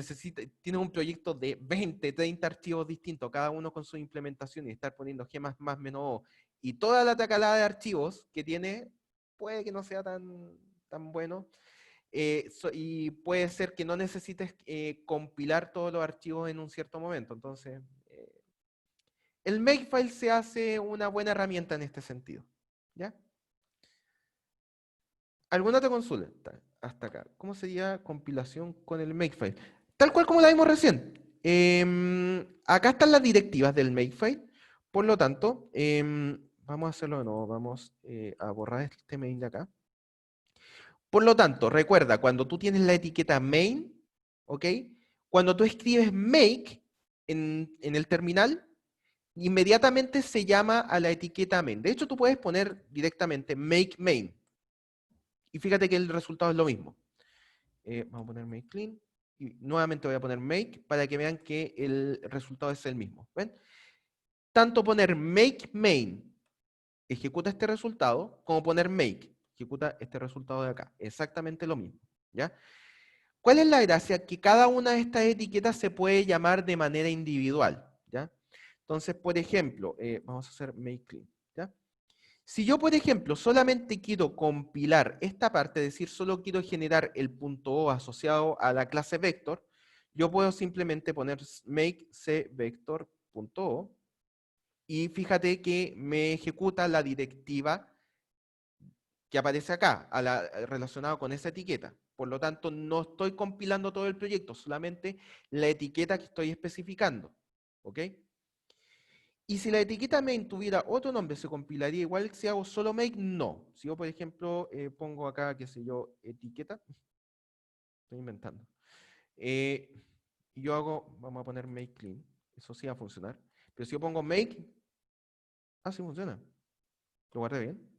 tienes un proyecto de 20, 30 archivos distintos, cada uno con su implementación y estar poniendo G++, -O, y toda la tacalada de archivos que tiene, puede que no sea tan bueno. Y puede ser que no necesites compilar todos los archivos en un cierto momento. Entonces, el Makefile se hace una buena herramienta en este sentido. ¿Ya? ¿Alguna otra consulta? Hasta acá. ¿Cómo sería compilación con el Makefile? Tal cual como la vimos recién. Acá están las directivas del Makefile. Por lo tanto, vamos a hacerlo de nuevo. Vamos a borrar este main de acá. Por lo tanto, recuerda, cuando tú tienes la etiqueta main, ¿ok? Cuando tú escribes make en el terminal, inmediatamente se llama a la etiqueta main. De hecho, tú puedes poner directamente make main. Y fíjate que el resultado es lo mismo. Vamos a poner make clean. Y nuevamente voy a poner make para que vean que el resultado es el mismo. ¿Ven? Tanto poner make main ejecuta este resultado, como poner make ejecuta este resultado de acá. Exactamente lo mismo. ¿Ya? ¿Cuál es la gracia? Que cada una de estas etiquetas se puede llamar de manera individual. ¿Ya? Entonces, por ejemplo, vamos a hacer make clean. ¿Ya? Si yo, por ejemplo, solamente quiero compilar esta parte, es decir, solo quiero generar el punto O asociado a la clase vector, yo puedo simplemente poner make cvector.o y fíjate que me ejecuta la directiva que aparece acá, relacionada con esa etiqueta. Por lo tanto, no estoy compilando todo el proyecto, solamente la etiqueta que estoy especificando. ¿Ok? Y si la etiqueta main tuviera otro nombre, ¿se compilaría igual si hago solo make? No. Si yo, por ejemplo, pongo acá, qué sé yo, etiqueta, estoy inventando. Y yo hago, vamos a poner make clean, eso sí va a funcionar. Pero si yo pongo make, sí funciona. Lo guardé bien.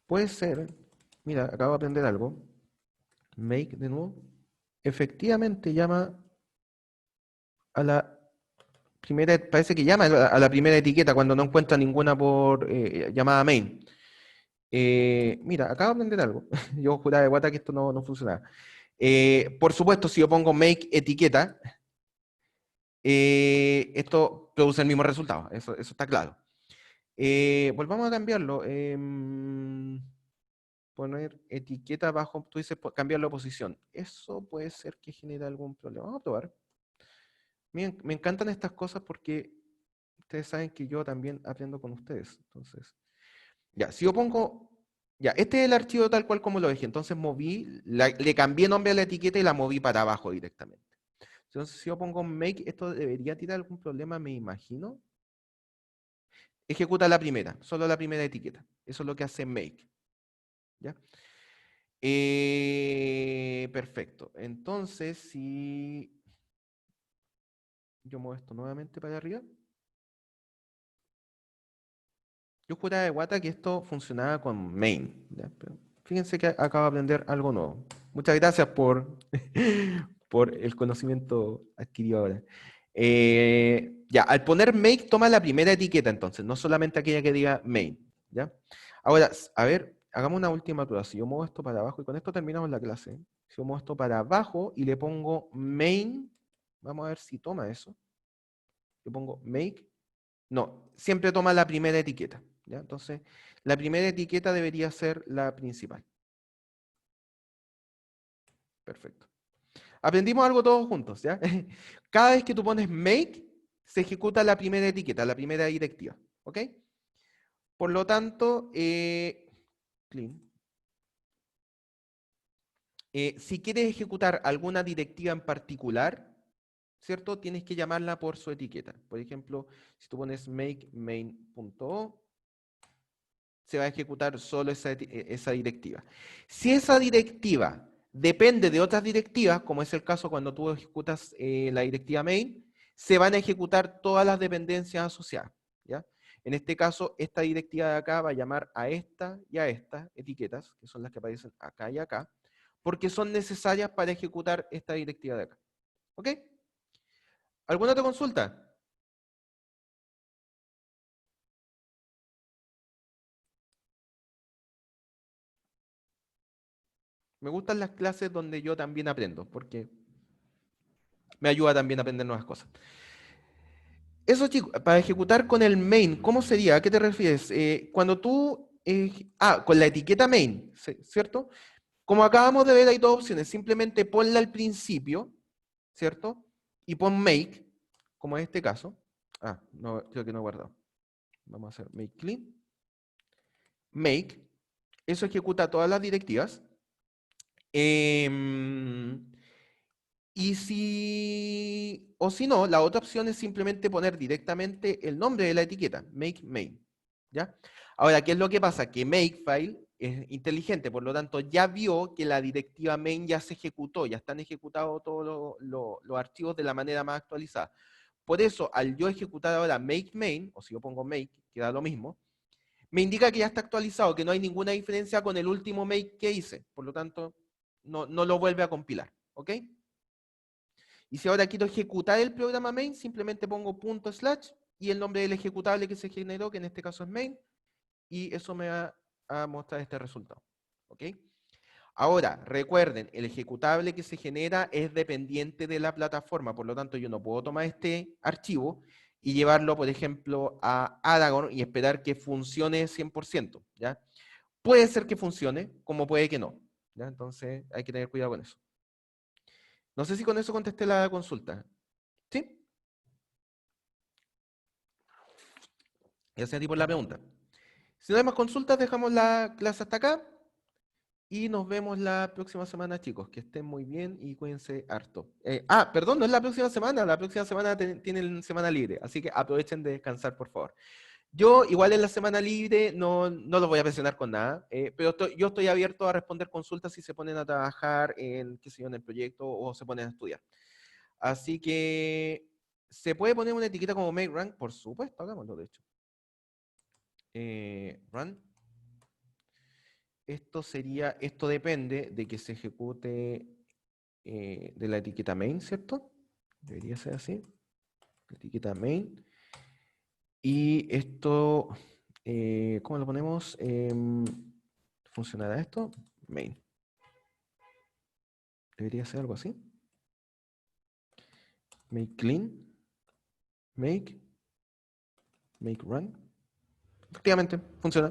Puede ser, mira, acabo de aprender algo. Make de nuevo. Efectivamente llama a la primera, parece que llama a la primera etiqueta cuando no encuentra ninguna por llamada main. Mira, acabo de aprender algo. Yo juraba de guata que esto no funcionaba. Por supuesto, si yo pongo make etiqueta, esto produce el mismo resultado. Eso está claro. Volvamos a cambiarlo. Poner etiqueta bajo, tú dices cambiar la posición. Eso puede ser que genere algún problema. Vamos a probar. Me encantan estas cosas porque ustedes saben que yo también aprendo con ustedes. Entonces, ya, si yo pongo, ya, este es el archivo tal cual como lo dejé. Entonces le cambié nombre a la etiqueta y la moví para abajo directamente. Entonces, si yo pongo make, esto debería tirar algún problema, me imagino. Ejecuta la primera, solo la primera etiqueta. Eso es lo que hace make. ¿Ya? Perfecto. Entonces, si yo muevo esto nuevamente para arriba. Yo juraba de guata que esto funcionaba con main. ¿Ya? Pero fíjense que acabo de aprender algo nuevo. Muchas gracias por, por el conocimiento adquirido ahora. Ya, al poner make toma la primera etiqueta entonces, no solamente aquella que diga main. ¿Ya? Ahora, a ver, hagamos una última prueba. Si yo muevo esto para abajo, y con esto terminamos la clase. Si yo muevo esto para abajo y le pongo main, vamos a ver si toma eso. Yo pongo make. No, siempre toma la primera etiqueta. ¿Ya? Entonces, la primera etiqueta debería ser la principal. Perfecto. Aprendimos algo todos juntos, ¿ya? Cada vez que tú pones make, se ejecuta la primera etiqueta, la primera directiva. ¿Ok? Por lo tanto, clean. Si quieres ejecutar alguna directiva en particular, ¿cierto? Tienes que llamarla por su etiqueta. Por ejemplo, si tú pones make main.o, se va a ejecutar solo esa directiva. Si esa directiva depende de otras directivas, como es el caso cuando tú ejecutas la directiva main, se van a ejecutar todas las dependencias asociadas, ¿ya? En este caso, esta directiva de acá va a llamar a esta y a estas etiquetas, que son las que aparecen acá y acá, porque son necesarias para ejecutar esta directiva de acá. ¿Ok? ¿Alguna otra consulta? Me gustan las clases donde yo también aprendo, porque me ayuda también a aprender nuevas cosas. Eso, chicos, para ejecutar con el main, ¿cómo sería? ¿A qué te refieres? Cuando tú... con la etiqueta main, ¿cierto? Como acabamos de ver, hay dos opciones. Simplemente ponla al principio, ¿cierto? Y pon make, como en este caso. No, creo que no he guardado. Vamos a hacer make clean. Make. Eso ejecuta todas las directivas. Y si no, la otra opción es simplemente poner directamente el nombre de la etiqueta, make main, ¿ya? Ahora, ¿qué es lo que pasa? Que makefile es inteligente, por lo tanto ya vio que la directiva main ya se ejecutó, ya están ejecutados todos los archivos de la manera más actualizada. Por eso, al yo ejecutar ahora make main, o si yo pongo make, que da lo mismo, me indica que ya está actualizado, que no hay ninguna diferencia con el último make que hice, por lo tanto, no lo vuelve a compilar, ¿ok? Y si ahora quiero ejecutar el programa main, simplemente pongo // y el nombre del ejecutable que se generó, que en este caso es main, y eso me va a mostrar este resultado. ¿Ok? Ahora, recuerden, el ejecutable que se genera es dependiente de la plataforma, por lo tanto yo no puedo tomar este archivo y llevarlo, por ejemplo, a Aragon y esperar que funcione 100%, ¿ya? Puede ser que funcione, como puede que no, ¿ya? Entonces hay que tener cuidado con eso. No sé si con eso contesté la consulta. ¿Sí? Gracias a ti por la pregunta. Si no hay más consultas, dejamos la clase hasta acá y nos vemos la próxima semana, chicos. Que estén muy bien y cuídense harto. Perdón, no es la próxima semana tienen semana libre, así que aprovechen de descansar, por favor. Yo, igual en la semana libre, no los voy a presionar con nada, pero yo estoy abierto a responder consultas si se ponen a trabajar en, qué sé yo, en el proyecto o se ponen a estudiar. Así que, ¿se puede poner una etiqueta como make rank? Por supuesto, hagámoslo, de hecho. Run. Esto depende de que se ejecute de la etiqueta main, ¿cierto? Debería ser así. La etiqueta main. Y esto, ¿cómo lo ponemos? ¿Funcionará esto? Main. Debería ser algo así. Make clean. Make run. Efectivamente, funciona.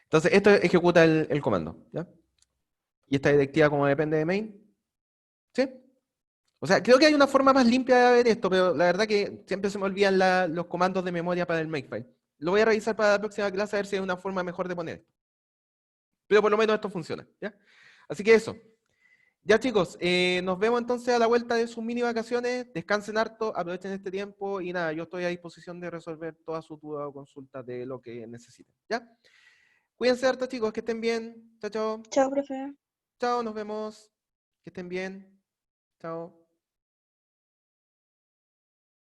Entonces, esto ejecuta el comando, ¿ya? Y esta directiva, como depende de main, ¿sí? O sea, creo que hay una forma más limpia de ver esto, pero la verdad que siempre se me olvidan los comandos de memoria para el makefile. Lo voy a revisar para la próxima clase a ver si hay una forma mejor de poner esto. Pero por lo menos esto funciona, ¿ya? Así que eso. Ya, chicos, nos vemos entonces a la vuelta de sus mini vacaciones. Descansen harto, aprovechen este tiempo y nada, yo estoy a disposición de resolver todas sus dudas o consultas de lo que necesiten, ¿ya? Cuídense harto, chicos, que estén bien. Chao, chao. Chao, profe. Chao, nos vemos. Que estén bien. Chao.